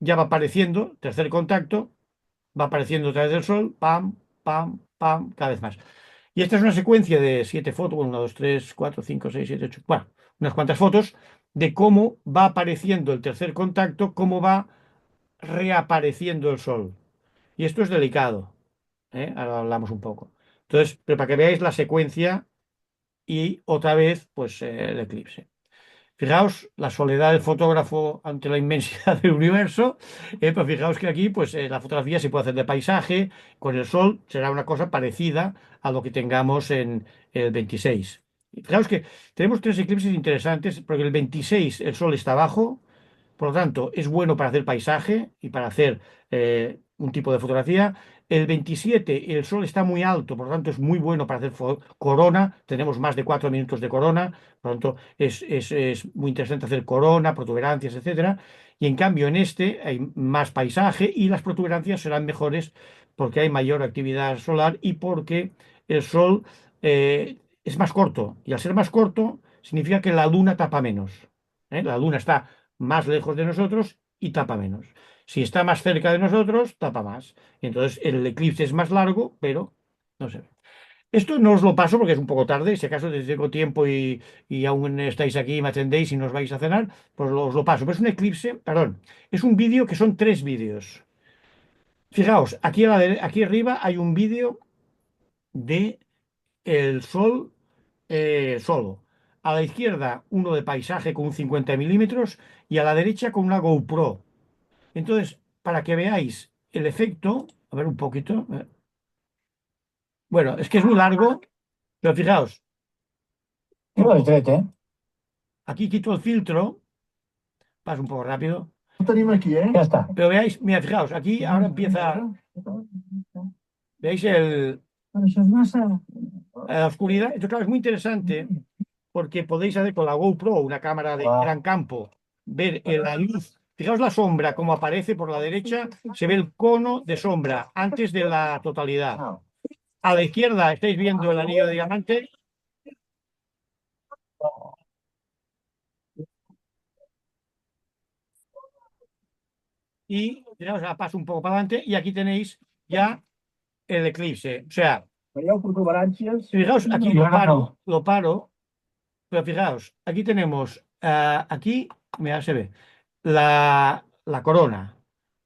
ya va apareciendo, tercer contacto, va apareciendo otra vez el sol, pam, pam, pam, cada vez más. Y esta es una secuencia de 7 fotos, bueno, 1, 2, 3, 4, 5, 6, 7, 8, bueno, unas cuantas fotos de cómo va apareciendo el tercer contacto, cómo va reapareciendo el sol. Y esto es delicado, ¿eh? Ahora hablamos un poco. Entonces, pero para que veáis la secuencia y otra vez, pues el eclipse. Fijaos la soledad del fotógrafo ante la inmensidad del universo, pero fijaos que aquí pues la fotografía se puede hacer de paisaje, con el sol será una cosa parecida a lo que tengamos en el 26. Y fijaos que tenemos 3 eclipses interesantes, porque el 26 el sol está abajo, por lo tanto, es bueno para hacer paisaje y para hacer un tipo de fotografía. El 27, el sol está muy alto, por lo tanto, es muy bueno para hacer corona. Tenemos más de 4 minutos de corona, por lo tanto, es muy interesante hacer corona, protuberancias, etcétera. Y en cambio, en este hay más paisaje y las protuberancias serán mejores porque hay mayor actividad solar y porque el sol es más corto. Y al ser más corto, significa que la luna tapa menos. La luna está más lejos de nosotros y tapa menos. Si está más cerca de nosotros, tapa más. Entonces el eclipse es más largo, pero no se ve. Esto no os lo paso porque es un poco tarde. Si acaso tengo tiempo y aún estáis aquí y me atendéis y nos vais a cenar, pues os lo paso. Pero es un eclipse, perdón, es un vídeo que son 3 vídeos. Fijaos, aquí arriba hay un vídeo de el sol solo. A la izquierda uno de paisaje con un 50 milímetros y a la derecha con una GoPro. Entonces, para que veáis el efecto, a ver un poquito. Bueno, es que es muy largo, pero fijaos, No és dret, eh? aquí quito el filtro, paso un poco rápido, Ho tenim aquí, eh? Ja està. pero veáis, mira, fijaos, aquí ahora empieza, veáis Però això és massa... la oscuridad. Esto, claro, es muy interesante porque podéis hacer con la GoPro, una cámara de gran campo, ver la luz. Fijaos la sombra, como aparece por la derecha, se ve el cono de sombra antes de la totalidad. A la izquierda estáis viendo el anillo de diamante. y fijaos, la paso un poco para adelante y aquí tenéis ya el eclipse. O sea, Veieu protuberàncies? fijaos, aquí I ara no. lo paro, pero fijaos, aquí tenemos, aquí, mira, se ve, la corona.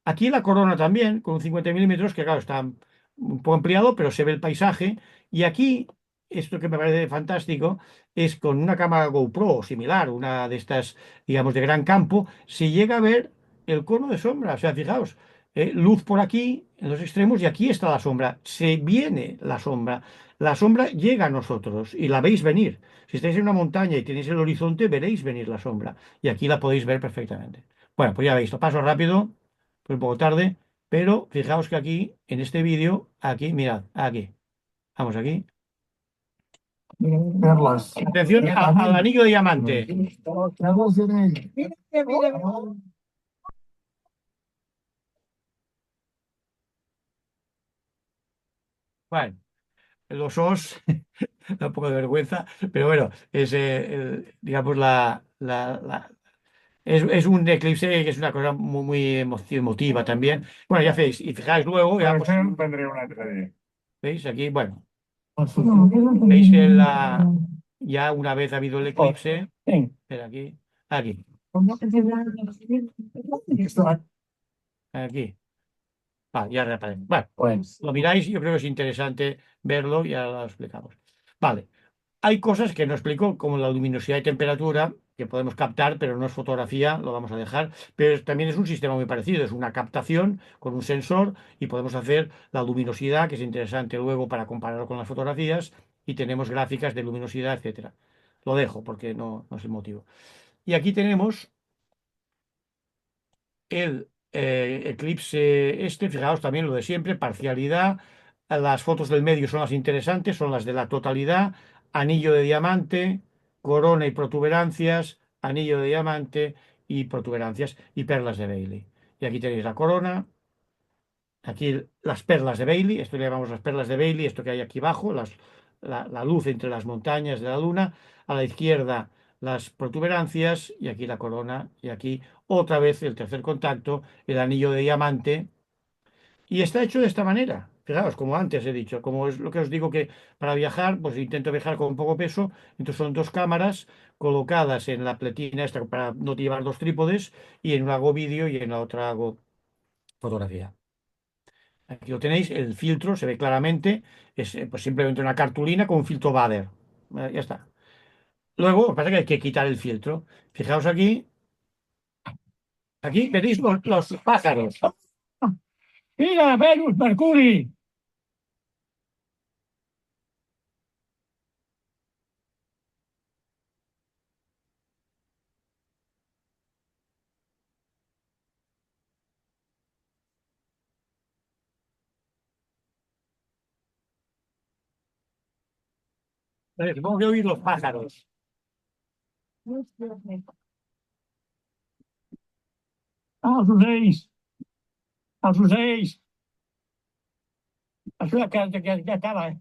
Aquí la corona también, con un 50 milímetros, que claro, está un poco ampliado, pero se ve el paisaje. Y aquí, esto que me parece fantástico, es con una cámara GoPro o similar, una de estas, digamos, de gran campo, se llega a ver el cono de sombra. O sea, fijaos, luz por aquí, en los extremos, y aquí está la sombra. Se viene la sombra. La sombra llega a nosotros y la veis venir. Si estáis en una montaña y tenéis el horizonte, veréis venir la sombra. Y aquí la podéis ver perfectamente. Bueno, pues ya veis, lo paso rápido, pues un poco tarde, pero fijaos que aquí, en este vídeo, aquí, mirad, aquí, vamos aquí. Perles. Atención al anillo de diamante. Perles de anell. Mira, mira, mira. Bueno, los os, da un poco de vergüenza, pero bueno, es, digamos, es un eclipse que es una cosa muy, muy emotiva también. Bueno, ya veis, y fijáis luego, ya, pues, Prendré un altre dia. veis aquí, bueno, No, veis ya una vez ha habido el eclipse, espera, aquí, aquí. Ya reaparece. Bueno, Pues, lo miráis, yo creo que es interesante verlo y ahora lo explicamos. Vale, hay cosas que no explico, como la luminosidad y temperatura, que podemos captar, pero no es fotografía, lo vamos a dejar. Pero también es un sistema muy parecido, es una captación con un sensor y podemos hacer la luminosidad, que es interesante luego para compararlo con las fotografías, y tenemos gráficas de luminosidad, etcétera. Lo dejo porque no es el motivo. Y aquí tenemos el eclipse este, fijaos también lo de siempre, parcialidad, las fotos del medio son las interesantes, son las de la totalidad, anillo de diamante, corona y protuberancias, anillo de diamante y protuberancias y perlas de Bailey. Y aquí tenéis la corona, aquí las perlas de Bailey, esto le llamamos las perlas de Bailey, esto que hay aquí abajo, la luz entre las montañas de la luna, a la izquierda las protuberancias y aquí la corona y aquí otra vez el tercer contacto, el anillo de diamante y está hecho de esta manera. Fijaos, como antes he dicho, como es lo que os digo que para viajar, pues intento viajar con poco peso, entonces son dos cámaras colocadas en la pletina esta para no llevar dos trípodes y en una hago vídeo y en la otra hago fotografía. Aquí lo tenéis, el filtro se ve claramente, es pues simplemente una cartulina con un filtro Bader. Ya está. Luego, lo que pasa es que hay que quitar el filtro. Fijaos aquí veréis los pájaros. Mira, Venus, Mercurio. Supongo que oír los pájaros. Ah, els ocells, els ocells. Això ja acaba, eh?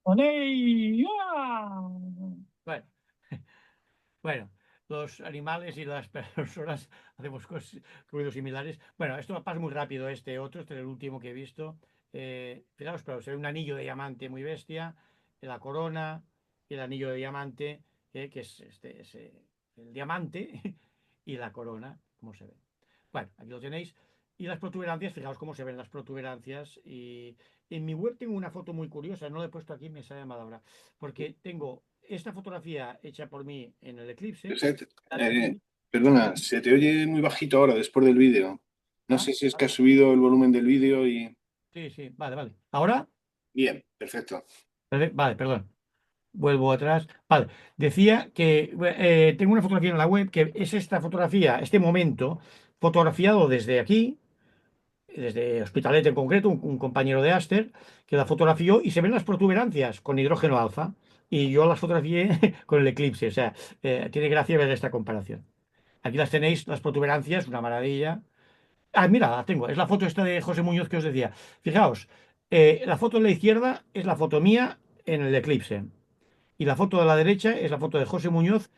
¡Olé! ¡Ah! Bueno, bueno, los animales y las personas hacemos ruidos similares. Bueno, esto pasa muy rápido, este es el último que he visto. Fijaos, pero se ve un anillo de diamante muy bestia, la corona, el anillo de diamante, que es, el diamante, y la corona, como se ve. Bueno, aquí lo tenéis. Y las protuberancias, fijaos cómo se ven las protuberancias. Y en mi web tengo una foto muy curiosa, no la he puesto aquí, me sale mal ahora, porque tengo esta fotografía hecha por mí en el eclipse. Perdona, se te oye muy bajito ahora después del vídeo. No sé si es que has subido el volumen del vídeo y... Sí, sí, vale, vale. ¿Ahora? Bien, perfecto. Vale, perdón. Vuelvo atrás. Vale, decía que tengo una fotografía en la web que es esta fotografía, este momento, fotografiado desde aquí, desde Hospitalet en concreto, un compañero de Aster, que la fotografió y se ven las protuberancias con hidrógeno alfa. Y yo las fotografié con el eclipse. O sea, tiene gracia ver esta comparación. Aquí las tenéis, las protuberancias, una maravilla. Ah, mira, la tengo. Es la foto esta de José Muñoz que os decía. Fijaos, La foto de la izquierda es la foto mía en el eclipse. Y la foto de la derecha es la foto de José Muñoz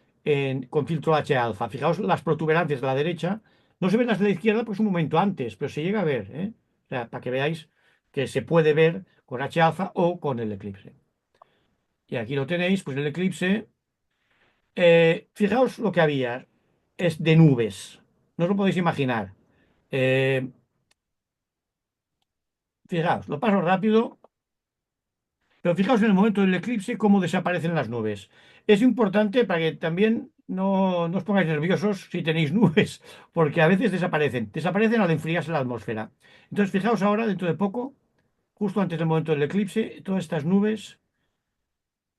con filtro H alfa. Fijaos las protuberancias de la derecha. No se ven las de la izquierda porque es un momento antes, pero se llega a ver, ¿eh? O sea, para que veáis que se puede ver con H alfa o con el eclipse. Y aquí lo tenéis, pues el eclipse. Fijaos lo que había. Es de nubes. No os lo podéis imaginar. Eh, Fijaos, lo paso rápido. Pero fijaos en el momento del eclipse cómo desaparecen las nubes. Es importante para que también no os pongáis nerviosos si tenéis nubes, porque a veces desaparecen. Desaparecen al enfriarse la atmósfera. Entonces, fijaos ahora, dentro de poco, justo antes del momento del eclipse, todas estas nubes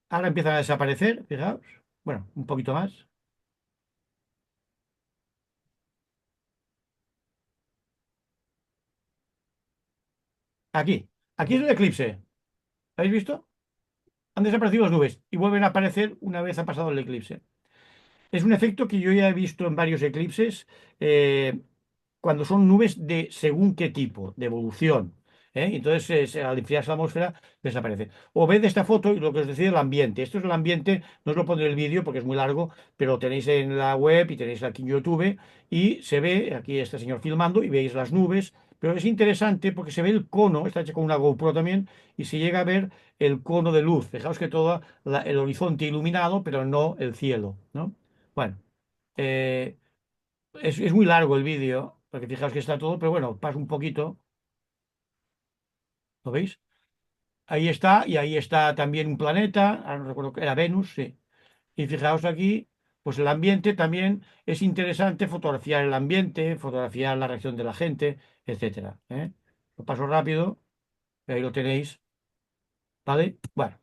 ahora empiezan a desaparecer. Fijaos. Bueno, un poquito más. Aquí. Aquí es el eclipse. ¿Habéis visto? Han desaparecido las nubes y vuelven a aparecer una vez ha pasado el eclipse. Es un efecto que yo ya he visto en varios eclipses. Cuando son nubes de según qué tipo, de evolución. Entonces, al enfriarse la atmósfera, desaparece. O ved esta foto y lo que os decía del ambiente. Esto es el ambiente, no os lo pondré en el vídeo porque es muy largo, pero lo tenéis en la web y tenéis aquí en YouTube y se ve, aquí este señor filmando y veis las nubes, pero es interesante porque se ve el cono, está hecho con una GoPro también, y se llega a ver el cono de luz. Fijaos que todo el horizonte iluminado, pero no el cielo, ¿no? Bueno. eh, es muy largo el vídeo, porque fijaos que está todo, pero bueno, paso un poquito, ¿lo veis? Ahí está, y ahí está también un planeta, ahora no recuerdo que era Venus, sí. Y fijaos aquí, pues el ambiente también es interesante fotografiar el ambiente, fotografiar la reacción de la gente, etcétera. Lo paso rápido, ahí lo tenéis, ¿vale? Bueno,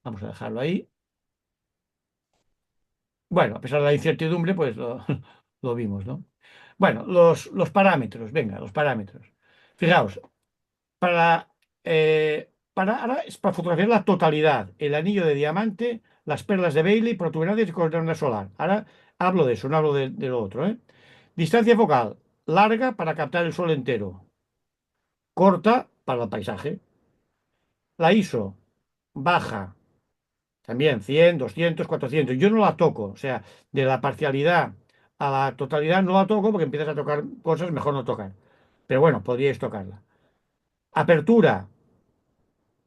vamos a dejarlo ahí. Bueno, a pesar de la incertidumbre, pues lo vimos, ¿no? Bueno, los parámetros, venga, los parámetros. Fijaos, ahora es para fotografiar la totalidad, el anillo de diamante, las perlas de Bailey, protuberancias y corona solar. Ahora hablo de eso, no hablo de lo otro, ¿eh? Distancia focal, larga para captar el sol entero, corta para el paisaje. La ISO, baja, también 100, 200, 400. Yo no la toco, o sea, de la parcialidad a la totalidad no la toco porque empiezas a tocar cosas, mejor no tocar. Pero bueno, podríais tocarla. Apertura,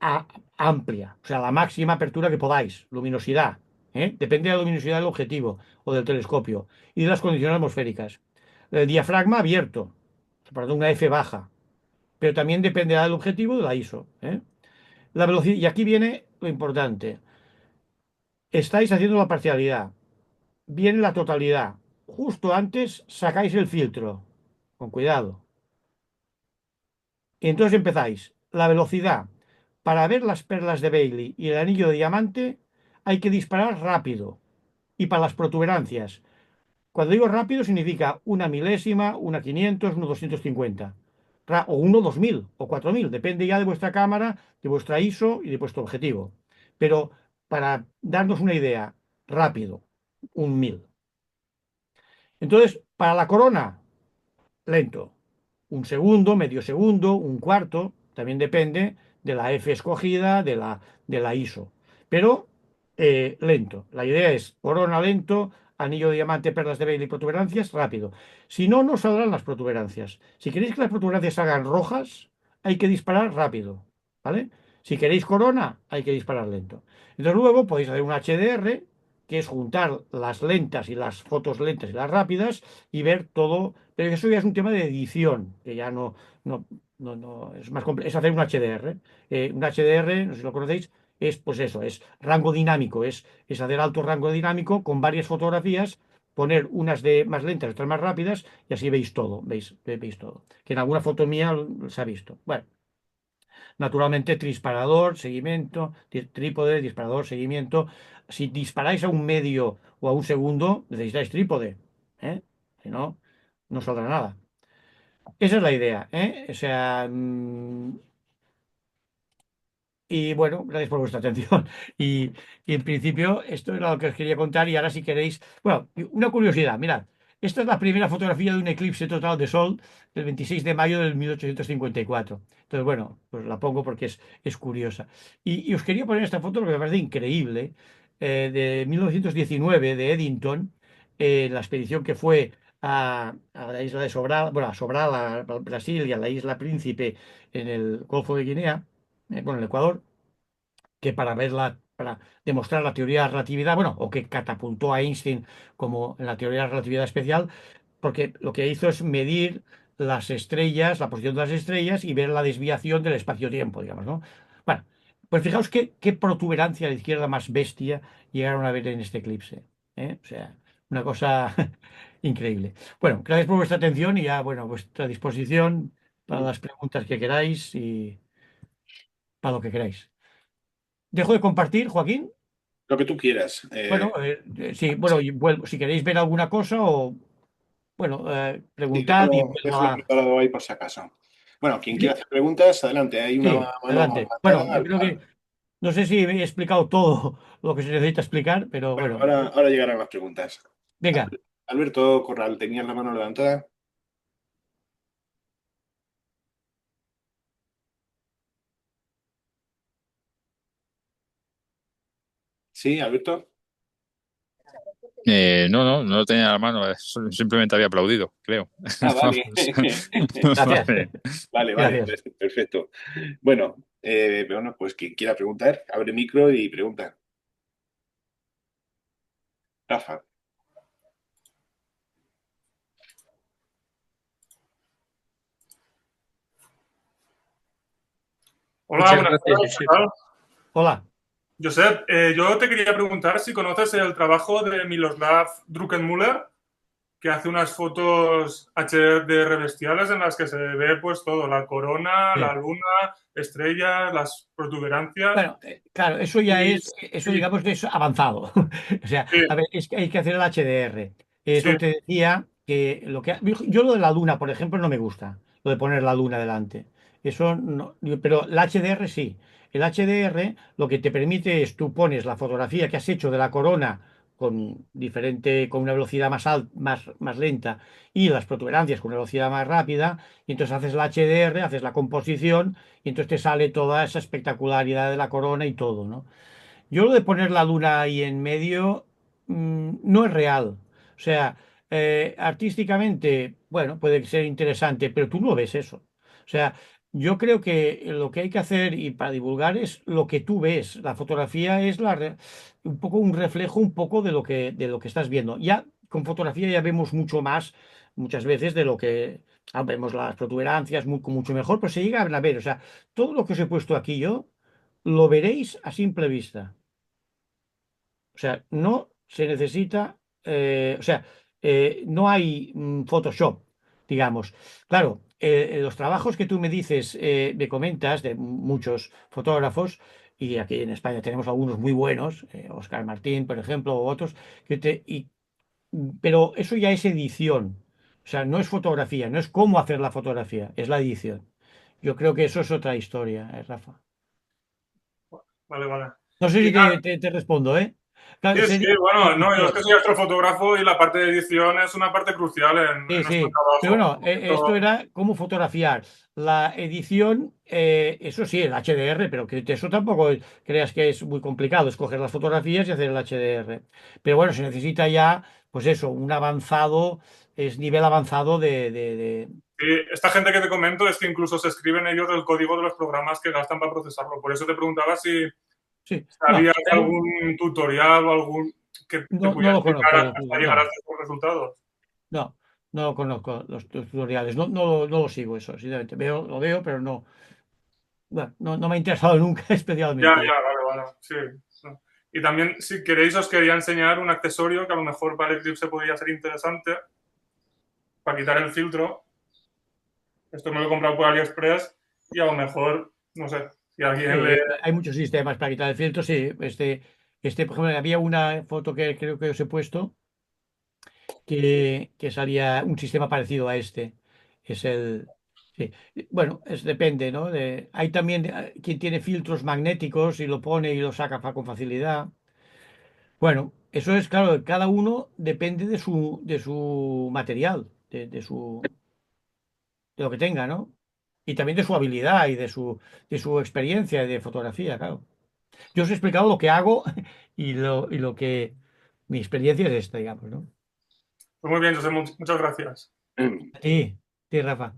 a- amplia, o sea, la máxima apertura que podáis, luminosidad, depende de la luminosidad del objetivo o del telescopio y de las condiciones atmosféricas. El diafragma abierto, por tanto, una F baja, pero también dependerá del objetivo de la ISO. La velocidad, y aquí viene lo importante, estáis haciendo la parcialidad, viene la totalidad, justo antes sacáis el filtro, con cuidado. Y entonces empezáis. La velocidad. Para ver las perlas de Bailey y el anillo de diamante hay que disparar rápido. Y para las protuberancias. Cuando digo rápido significa una milésima, una 500, uno 250. O uno 2000 o 4000. Depende ya de vuestra cámara, de vuestra ISO y de vuestro objetivo. Pero para darnos una idea, rápido, un 1000. Entonces, para la corona, lento. Un segundo, medio segundo, un cuarto, también depende de la F escogida, de la ISO. Pero lento. La idea es corona lento, anillo de diamante, perlas de Bailey, protuberancias, rápido. Si no, no saldrán las protuberancias. Si queréis que las protuberancias salgan rojas, hay que disparar rápido. ¿Vale? Si queréis corona, hay que disparar lento. Entonces luego podéis hacer un HDR, que es juntar las lentas y las fotos lentas y las rápidas y ver todo, pero eso ya es un tema de edición, que ya no, es más es hacer un HDR. Un HDR, no sé si lo conocéis, es pues eso, es rango dinámico, es hacer alto rango dinámico con varias fotografías, poner unas de más lentas, otras más rápidas, y así veis todo, veis todo. Que en alguna foto mía se ha visto. Bueno, naturalmente, disparador, seguimiento, trípode, disparador, seguimiento. Si disparáis a un medio o a un segundo, necesitáis trípode. ¿eh? Si no, no saldrá nada. Esa es la idea, ¿eh? O sea, y bueno, gracias por vuestra atención. Y en principio, esto era lo que os quería contar. Y ahora, si queréis, bueno, y una curiosidad, mirad, Esta es la primera fotografía de un eclipse total de Sol del 26 de mayo del 1854. Entonces, bueno, pues la pongo porque es curiosa. Y os quería poner esta foto, lo que me parece increíble, de 1919, de Eddington, la expedición que fue a la isla de Sobral, bueno, a Sobral, a Brasil y a la isla Príncipe en el Golfo de Guinea, bueno, en el Ecuador, que para demostrar la teoría de la relatividad, bueno, o que catapultó a Einstein como en la teoría de la relatividad especial, porque lo que hizo es medir las estrellas, la posición de las estrellas y ver la desviación del espacio-tiempo, digamos, ¿no? Bueno, pues fijaos qué protuberancia a la izquierda más bestia llegaron a ver en este eclipse, ¿eh? O sea, una cosa increíble. Bueno, gracias por vuestra atención y ya, bueno, a vuestra disposición para las preguntas que queráis y para lo que queráis. Dejo de compartir, Joaquín. Lo que tú quieras. Bueno, sí, bueno, y si queréis ver alguna cosa o, bueno, Sí, preguntad y vuelvo déjalo a... preparado ahí por si acaso. Bueno, quien quiera Sí, hacer preguntas, adelante. Hay una sí, mano adelante. Bueno, levantada. yo creo que, no sé si he explicado todo lo que se necesita explicar, pero Bueno, bueno, ahora llegarán las preguntas. venga, Alberto Corral, ¿tenías la mano levantada? Sí, Alberto. No lo tenía en la mano, simplemente había aplaudido, creo. Ah, vale. Vamos. gracias, Vale. Vale, gracias. perfecto. Bueno, bueno, pues quien quiera preguntar, abre micro y pregunta. Rafa. Hola, Muchas buenas gracias, tardes, ¿qué Josep. tal? Hola. Josep, yo te quería preguntar si conoces el trabajo de Miroslav Druckenmüller, que hace unas fotos HDR bestiales en las que se ve pues todo, la corona, la Sí. luna, estrellas, las protuberancias. Bueno, claro, eso ya Y, es, eso y- digamos que es avanzado. O sea, sí, a ver, es que hay que hacer el HDR. Es lo sí, que te decía, que yo lo de la luna, por ejemplo, no me gusta, lo de poner la luna delante. Eso no, pero el HDR sí. El HDR lo que te permite es tú pones la fotografía que has hecho de la corona con una velocidad más lenta y las protuberancias con una velocidad más rápida, y entonces haces el HDR, haces la composición y entonces te sale toda esa espectacularidad de la corona y todo, ¿no? Yo lo de poner la luna ahí en medio no es real. O sea, artísticamente, bueno, puede ser interesante, pero tú no ves eso. O sea, yo creo que lo que hay que hacer y para divulgar es lo que tú ves. La fotografía es un poco un reflejo un poco de lo que estás viendo. Ya con fotografía ya vemos mucho más, muchas veces, de lo que vemos las protuberancias mucho mejor, pero se llegan a ver. O sea, todo lo que os he puesto aquí yo lo veréis a simple vista. O sea, no se necesita, o sea, no hay Photoshop, digamos. Claro, los trabajos que tú me dices, me comentas de muchos fotógrafos, y aquí en España tenemos algunos muy buenos, Oscar Martín, por ejemplo, u otros, pero eso ya es edición. O sea, no es fotografía, no es cómo hacer la fotografía, es la edición. Yo creo que eso es otra historia, Rafa. vale, vale. No sé Y si nada, te respondo, ¿eh? Claro, sí, sí, sería, bueno, no, yo es sí, que soy astrofotógrafo y la parte de edición es una parte crucial en sí, nuestro sí. Pero trabajo. bueno, esto era cómo fotografiar. La edición, eso sí, el HDR, pero que eso tampoco creas que es muy complicado, escoger las fotografías y hacer el HDR. Pero bueno, se necesita ya, pues eso, un avanzado, es nivel avanzado Sí, esta gente que te comento es que incluso se escriben ellos el código de los programas que gastan para procesarlo. Por eso te preguntaba si sí, no, sabías algún tutorial o algún que te no pudiera lo explicar conozco, hasta llegar a no, estos resultados. no, no lo conozco, los tutoriales, no lo sigo eso, sinceramente. Lo veo, pero no. Bueno, no me ha interesado nunca Ya, especialmente. ya, vale, vale, sí. Sí. Y también, si queréis, os quería enseñar un accesorio que a lo mejor para el Eclipse podría ser interesante para quitar el filtro. Esto me lo he comprado por AliExpress y a lo mejor, no sé, si alguien le... Hay muchos sistemas para quitar el filtro, sí. Por ejemplo, había una foto que creo que os he puesto que salía un sistema parecido a este. Es el. Sí. Bueno, depende, ¿no? Hay también quien tiene filtros magnéticos y lo pone y lo saca con facilidad. Bueno, eso es claro, cada uno depende de su material, de lo que tenga, ¿no? Y también de su habilidad y de su experiencia de fotografía, claro. Yo os he explicado lo que hago y lo que mi experiencia es esta, digamos, ¿no? Pues muy bien, José, muchas gracias. Sí, sí, Rafa.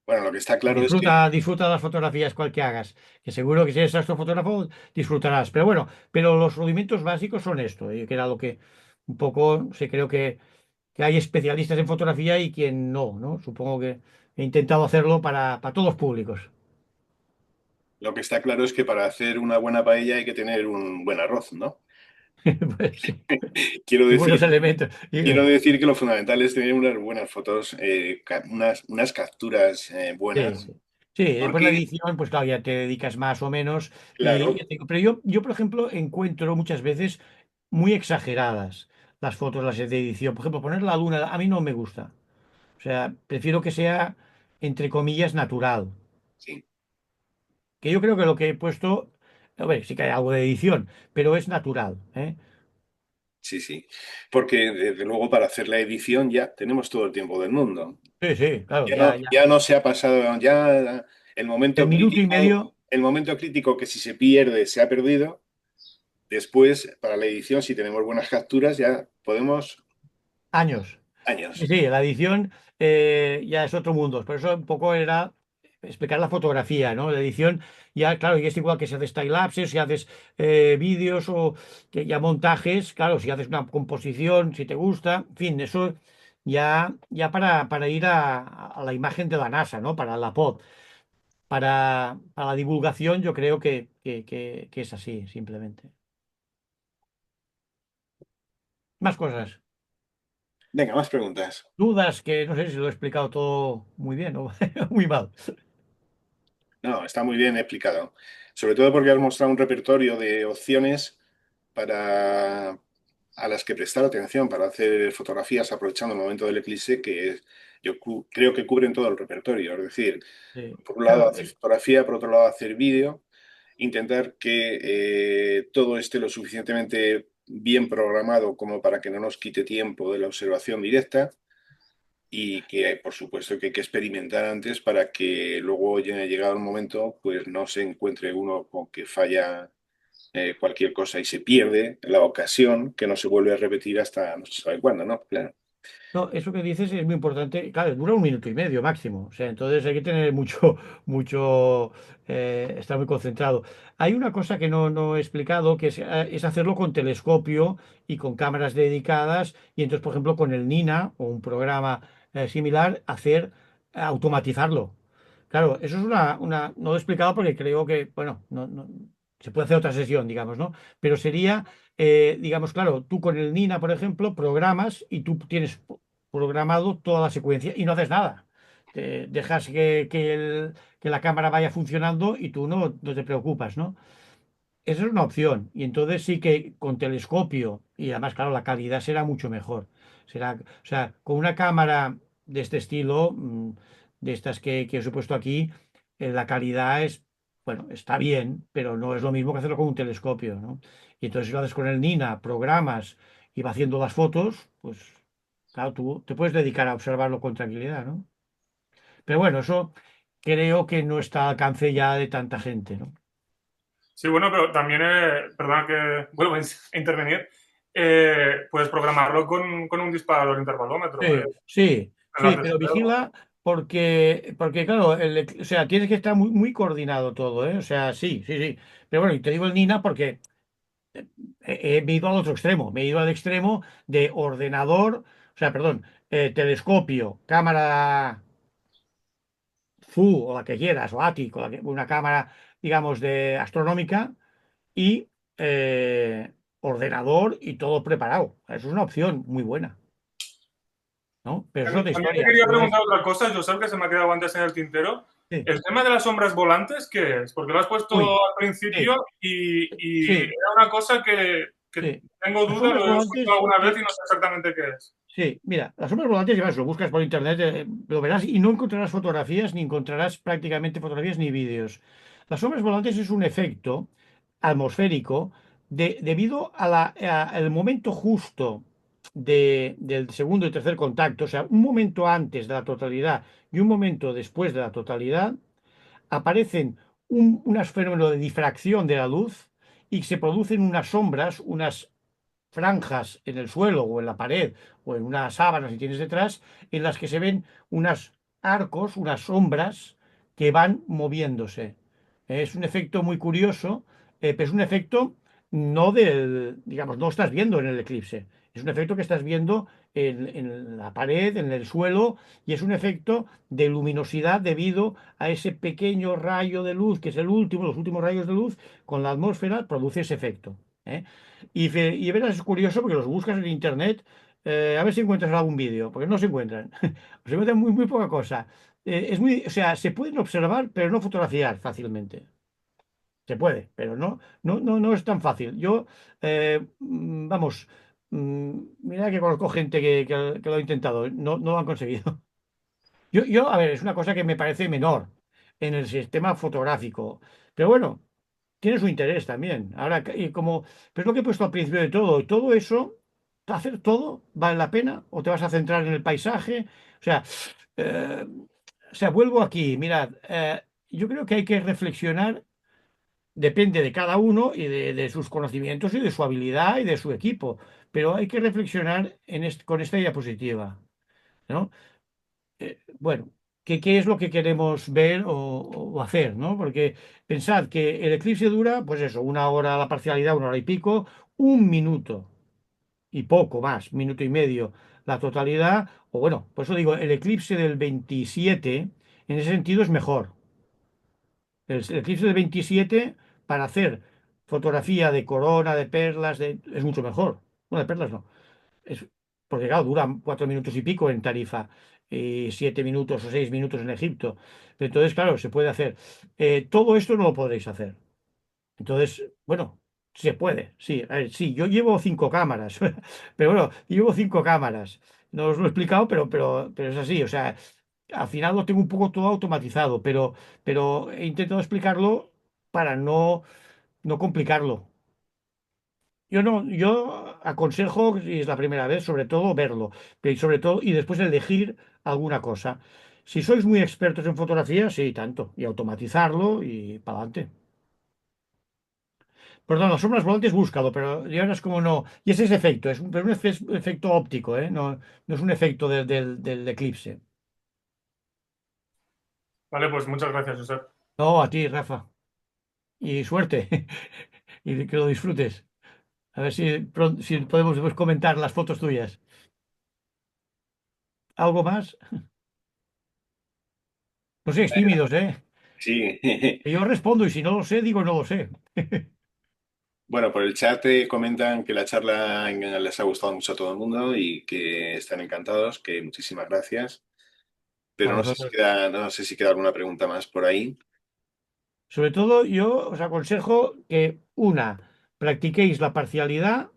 Bueno, lo que está Y claro es que disfruta de las fotografías cual que hagas, que seguro que si eres astrofotógrafo disfrutarás. Pero bueno, pero los rudimentos básicos son esto, que era lo que un poco se creo que hay especialistas en fotografía y quien no, ¿no? Supongo que he intentado hacerlo para todos los públicos. lo que está claro es que para hacer una buena paella hay que tener un buen arroz, ¿no? Pues sí, Quiero y buenos decir, elementos. quiero decir que lo fundamental es tener unas buenas fotos, unas capturas Sí, buenas, sí. Sí, después la porque, edición, pues claro, ya te dedicas más o menos. Y, claro, ya te digo, pero yo, por ejemplo, encuentro muchas veces muy exageradas las fotos, las de edición. Por ejemplo, poner la luna, a mí no me gusta. O sea, prefiero que sea, entre comillas, natural. sí, Que yo creo que lo que he puesto, a ver, sí que hay algo de edición, pero es natural, ¿eh? sí, sí, porque desde luego para hacer la edición ya tenemos todo el tiempo del mundo. Sí, sí, claro, Ya no, ya. ya no se ha pasado, ya El minuto y medio, el momento crítico que si se pierde, se ha perdido. Después, para la edición, si tenemos buenas capturas, ya podemos años. Sí, años. sí, la edición ya es otro mundo. Por eso un poco era explicar la fotografía, ¿no? La edición, ya, claro, y es igual que si haces time-lapses, si haces vídeos o que ya montajes, claro, si haces una composición, si te gusta, en fin, eso ya para ir a la imagen de la NASA, ¿no? Para la pod. Para la divulgación, yo creo que es así, simplemente. Más cosas. Venga, más preguntas. Dudas que no sé si lo he explicado todo muy bien o muy mal. No, está muy bien explicado. Sobre todo porque has mostrado un repertorio de opciones para a las que prestar atención para hacer fotografías aprovechando el momento del eclipse, creo que cubren todo el repertorio. Es decir, Sí. por un lado Claro, hacer fotografía, por otro lado hacer vídeo, intentar que todo esté lo suficientemente bien programado como para que no nos quite tiempo de la observación directa y que, por supuesto, que hay que experimentar antes para que luego, llegado el momento, pues no se encuentre uno con que falla cualquier cosa y se pierde la ocasión que no se vuelve a repetir hasta no se sabe cuándo, ¿no? Claro. no, eso que dices es muy importante. Claro, dura un minuto y medio máximo. O sea, entonces hay que tener mucho, mucho, estar muy concentrado. Hay una cosa que no he explicado, que es hacerlo con telescopio y con cámaras dedicadas. Y entonces, por ejemplo, con el Nina o un programa similar, automatizarlo. Claro, eso es no lo he explicado porque creo que, bueno, se puede hacer otra sesión, digamos, ¿no? Pero sería digamos, claro, tú con el Nina, por ejemplo, programas y tú tienes programado toda la secuencia y no haces nada. Dejas que la cámara vaya funcionando y tú no te preocupas, ¿no? Esa es una opción. Y entonces sí que con telescopio, y además, claro, la calidad será mucho mejor. O sea, con una cámara de este estilo, de estas que os he puesto aquí, la calidad es, bueno, está bien, pero no es lo mismo que hacerlo con un telescopio, ¿no? Y entonces si lo haces con el Nina, programas y va haciendo las fotos, pues, claro, tú te puedes dedicar a observarlo con tranquilidad, ¿no? Pero bueno, eso creo que no está al alcance ya de tanta gente, ¿no? Sí, bueno, pero también, perdona que vuelvo a intervenir, puedes programarlo con un disparador intervalómetro Sí, sí, en la sí, pero reserva. vigila porque claro, o sea, tienes que estar muy, muy coordinado todo, ¿eh? O sea, sí, sí, sí. Pero bueno, y te digo el Nina porque me he ido al otro extremo, me he ido al extremo de ordenador, o sea, perdón, telescopio, cámara FU o la que quieras, o ATIC, una cámara, digamos, de astronómica y ordenador y todo preparado. Eso es una opción muy buena, ¿no? Pero eso es otra También te historia. quería Eso es, preguntar otra cosa, Josep, que se me ha quedado antes en el tintero. sí. El tema de las sombras volantes, ¿qué es? Porque lo has puesto Uy, al sí, principio y sí, era una cosa que sí. tengo Las duda, sombras lo he escuchado volantes, alguna vez y no sé exactamente qué es. sí, mira, las sombras volantes, ya ves, lo buscas por internet, lo verás y no encontrarás fotografías, ni encontrarás prácticamente fotografías ni vídeos. Las sombras volantes es un efecto atmosférico debido al momento justo del segundo y tercer contacto, o sea, un momento antes de la totalidad y un momento después de la totalidad, aparecen unos fenómenos de difracción de la luz y se producen unas sombras, unas franjas en el suelo o en la pared o en una sábana si tienes detrás, en las que se ven unos arcos, unas sombras que van moviéndose. Es un efecto muy curioso, pero es un efecto no digamos, no estás viendo en el eclipse. Es un efecto que estás viendo en la pared, en el suelo, y es un efecto de luminosidad debido a ese pequeño rayo de luz, que es el último, los últimos rayos de luz, con la atmósfera, produce ese efecto. ¿Eh? Y verás, es curioso porque los buscas en internet, a ver si encuentras algún vídeo, porque no se encuentran. Se encuentran muy, muy poca cosa. O sea, se pueden observar, pero no fotografiar fácilmente. Se puede, pero no es tan fácil. Vamos, mira que conozco gente que lo ha intentado, no lo han conseguido. A ver, es una cosa que me parece menor en el sistema fotográfico, pero bueno, tiene su interés también. Ahora, pero es lo que he puesto al principio de todo eso, hacer todo, ¿vale la pena? ¿O te vas a centrar en el paisaje? O sea, eh, vuelvo aquí, mirad, yo creo que hay que reflexionar, depende de cada uno y de sus conocimientos y de su habilidad y de su equipo, pero hay que reflexionar con esta diapositiva, ¿no? Bueno, qué es lo que queremos ver o hacer, ¿no? Porque pensad que el eclipse dura, pues eso, una hora la parcialidad, una hora y pico, un minuto y poco más, minuto y medio la totalidad, o bueno, por eso digo, el eclipse del 27 en ese sentido es mejor. El eclipse del 27 para hacer fotografía de corona, de perlas, es mucho mejor. Bueno, de perlas no. Es, porque claro, dura 4 minutos y pico en Tarifa y 7 minutos o 6 minutos en Egipto. Entonces, claro, se puede hacer. Todo esto no lo podréis hacer. Entonces, bueno, se puede, sí. A ver, sí, yo llevo 5 cámaras, pero bueno, llevo 5 cámaras. No os lo he explicado, pero es así. O sea, al final lo tengo un poco todo automatizado, pero he intentado explicarlo para no complicarlo. Yo aconsejo, si es la primera vez, sobre todo verlo, pero y sobre todo, y después elegir alguna cosa. Si sois muy expertos en fotografía, sí, tanto, y automatizarlo y para adelante. Perdón, las sombras volantes búscalo, pero ya verás como no. Y ese es efecto, pero un efecto óptico, ¿eh? No es un efecto del eclipse. Vale, pues muchas gracias, Josep. No, a ti, Rafa. Y suerte. Y que lo disfrutes. A ver si podemos después comentar las fotos tuyas. ¿Algo más? No seáis tímidos, ¿eh? Sí. Que yo respondo y si no lo sé, digo no lo sé. Bueno, por el chat te comentan que la charla les ha gustado mucho a todo el mundo y que están encantados, que muchísimas gracias. A Pero vosotros. no sé si queda alguna pregunta más por ahí. Sobre todo, yo os aconsejo que, practiquéis la parcialidad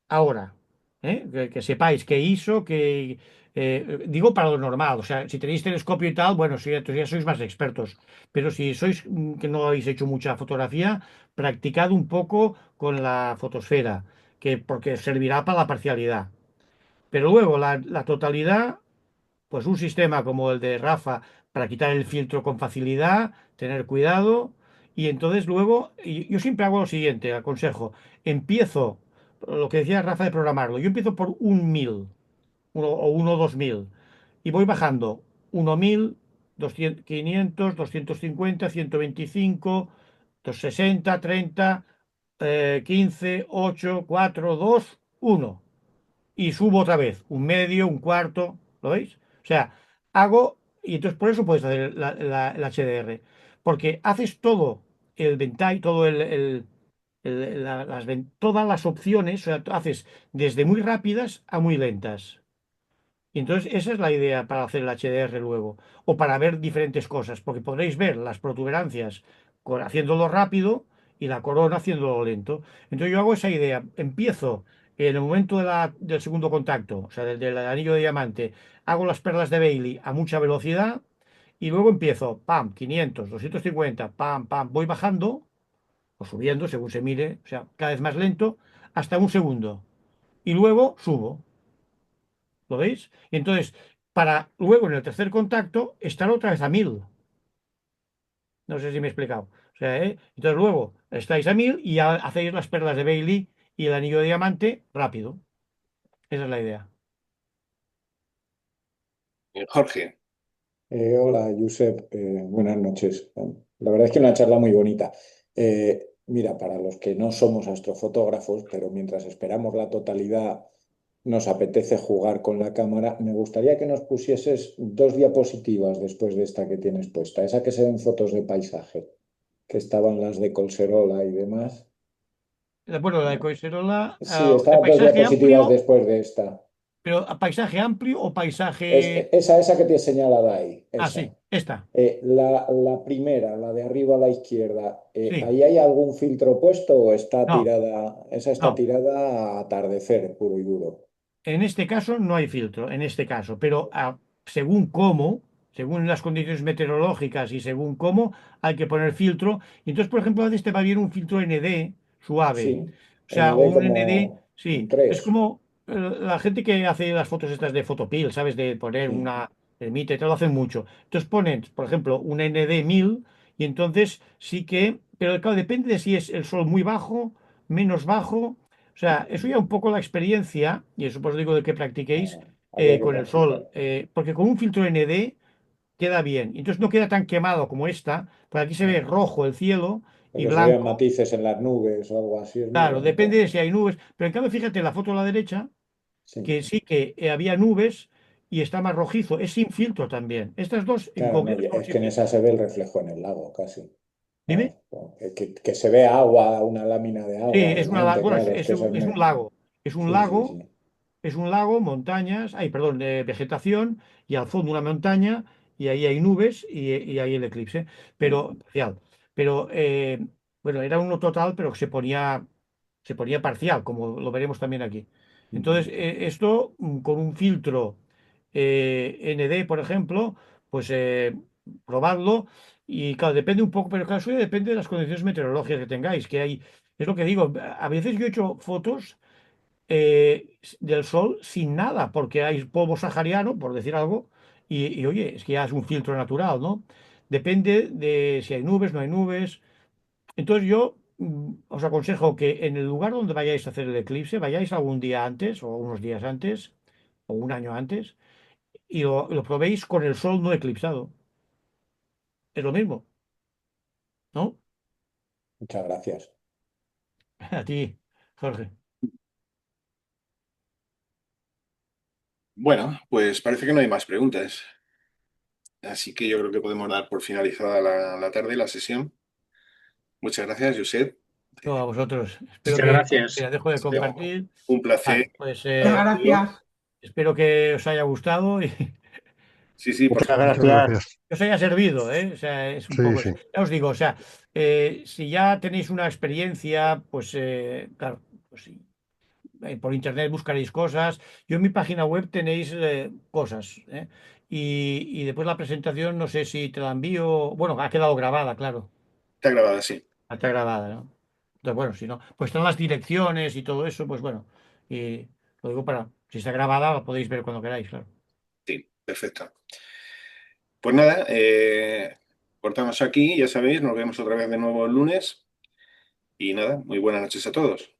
ahora, ¿eh? Que sepáis que ISO, digo para lo normal, o sea, si tenéis telescopio y tal, bueno, sí, entonces ya sois más expertos, pero si sois que no habéis hecho mucha fotografía, practicad un poco con la fotosfera, porque servirá para la parcialidad. Pero luego la totalidad, pues un sistema como el de Rafa para quitar el filtro con facilidad, tener cuidado. Y entonces luego, yo siempre hago lo siguiente, aconsejo, empiezo, lo que decía Rafa de programarlo, yo empiezo por un 1000, o 1 o 2000, y voy bajando 1000, 200, 500, 250, 125, 260, 30, 15, 8, 4, 2, 1 y subo otra vez, un medio, un cuarto, ¿lo veis? O sea, y entonces por eso puedes hacer el HDR, porque haces todo el ventai, todo todas las opciones, o sea, haces desde muy rápidas a muy lentas. Y entonces esa es la idea para hacer el HDR luego, o para ver diferentes cosas, porque podréis ver las protuberancias haciéndolo rápido y la corona haciéndolo lento. Entonces yo hago esa idea, empiezo en el momento del segundo contacto, o sea, del anillo de diamante, hago las perlas de Bailey a mucha velocidad y luego empiezo, pam, 500, 250, pam, pam, voy bajando, o subiendo según se mire, o sea, cada vez más lento, hasta un segundo. Y luego subo. ¿Lo veis? Y entonces, para luego en el tercer contacto, estar otra vez a 1000. No sé si me he explicado. O sea, entonces luego estáis a 1000 y ya hacéis las perlas de Bailey y el anillo de diamante rápido. Esa es la idea. Jorge, Hola, Josep, buenas noches. La verdad es que una charla muy bonita. Mira, para los que no somos astrofotógrafos, pero mientras esperamos la totalidad, nos apetece jugar con la cámara, me gustaría que nos pusieses 2 diapositivas después de esta que tienes puesta, esa que se ven fotos de paisaje, que estaban las de Colserola y demás. Bueno, la de Collserola, Sí, de estaban dos paisaje diapositivas amplio, después de esta. pero ¿a paisaje amplio o paisaje? Esa que te he señalado ahí, Ah, esa. sí, esta. La primera, la de arriba a la izquierda, Sí. ¿ahí hay algún filtro puesto o está No, tirada? Esa está no. tirada a atardecer puro y duro. En este caso no hay filtro, en este caso, pero según cómo, según las condiciones meteorológicas y según cómo, hay que poner filtro. Y entonces, por ejemplo, a veces te va bien un filtro ND suave. Sí, O sea, o ND un ND, como un sí, es 3. como la gente que hace las fotos estas de Photopil, ¿sabes? De poner Sí, una ermita y tal, lo hacen mucho. Entonces ponen, por ejemplo, un ND 1000 y entonces sí que, pero claro, depende de si es el sol muy bajo, menos bajo. O sea, eso ya un poco la experiencia, y eso pues digo de que practiquéis habría que con el practicar. sol, porque con un filtro ND queda bien. Entonces no queda tan quemado como esta, porque aquí se ve Ah, rojo el cielo y porque se vean blanco. matices en las nubes o algo así, es muy Claro, depende bonito. de si hay nubes, pero en cambio fíjate la foto a la derecha, Sí, que sí que había nubes y está más rojizo, es sin filtro también. Estas dos en claro, no, concreto son es sin que en filtro. esa se ve el reflejo en el lago casi. Dime. Vamos, que se ve agua, una lámina de Sí, agua es delante, bueno, claro, es que esa es... es un lago. Es un Sí, sí, lago. sí. Es un lago, montañas, hay, perdón, vegetación y al fondo una montaña y ahí hay nubes y ahí el eclipse, pero parcial. Pero bueno, era uno total, pero que se ponía parcial, como lo veremos también aquí. Entonces, esto con un filtro ND, por ejemplo, pues probadlo y claro, depende un poco, pero claro, eso ya depende de las condiciones meteorológicas que tengáis, que hay, es lo que digo, a veces yo he hecho fotos del sol sin nada, porque hay polvo sahariano, por decir algo, oye, es que ya es un filtro natural, ¿no? Depende de si hay nubes, no hay nubes. Entonces yo os aconsejo que en el lugar donde vayáis a hacer el eclipse, vayáis algún día antes o unos días antes o un año antes y lo probéis con el sol no eclipsado. Es lo mismo, ¿no? Muchas gracias. A ti, Jorge. bueno, pues parece que no hay más preguntas. Así que yo creo que podemos dar por finalizada la tarde, la sesión. Muchas gracias, Josep. No, a vosotros. Espero Muchas que, gracias. mira, dejo de Hasta luego. compartir. Un placer. Vale, pues Muchas gracias. espero que os haya gustado y Sí, sí, por Muchas favor. gracias. Gracias. que os haya servido, ¿eh? O sea, es un Sí, poco sí. eso. Ya os digo, o sea, si ya tenéis una experiencia, pues claro, pues sí, por internet buscaréis cosas. Yo en mi página web tenéis cosas, ¿eh? Y después la presentación, no sé si te la envío. Bueno, ha quedado grabada, claro. Está grabada, sí. Está grabada, ¿no? Entonces, bueno, si no, pues están las direcciones y todo eso, pues bueno. Y lo digo para, si está grabada, la podéis ver cuando queráis, claro. Sí, perfecto. Pues nada, cortamos aquí, ya sabéis, nos vemos otra vez de nuevo el lunes. Y nada, muy buenas noches a todos.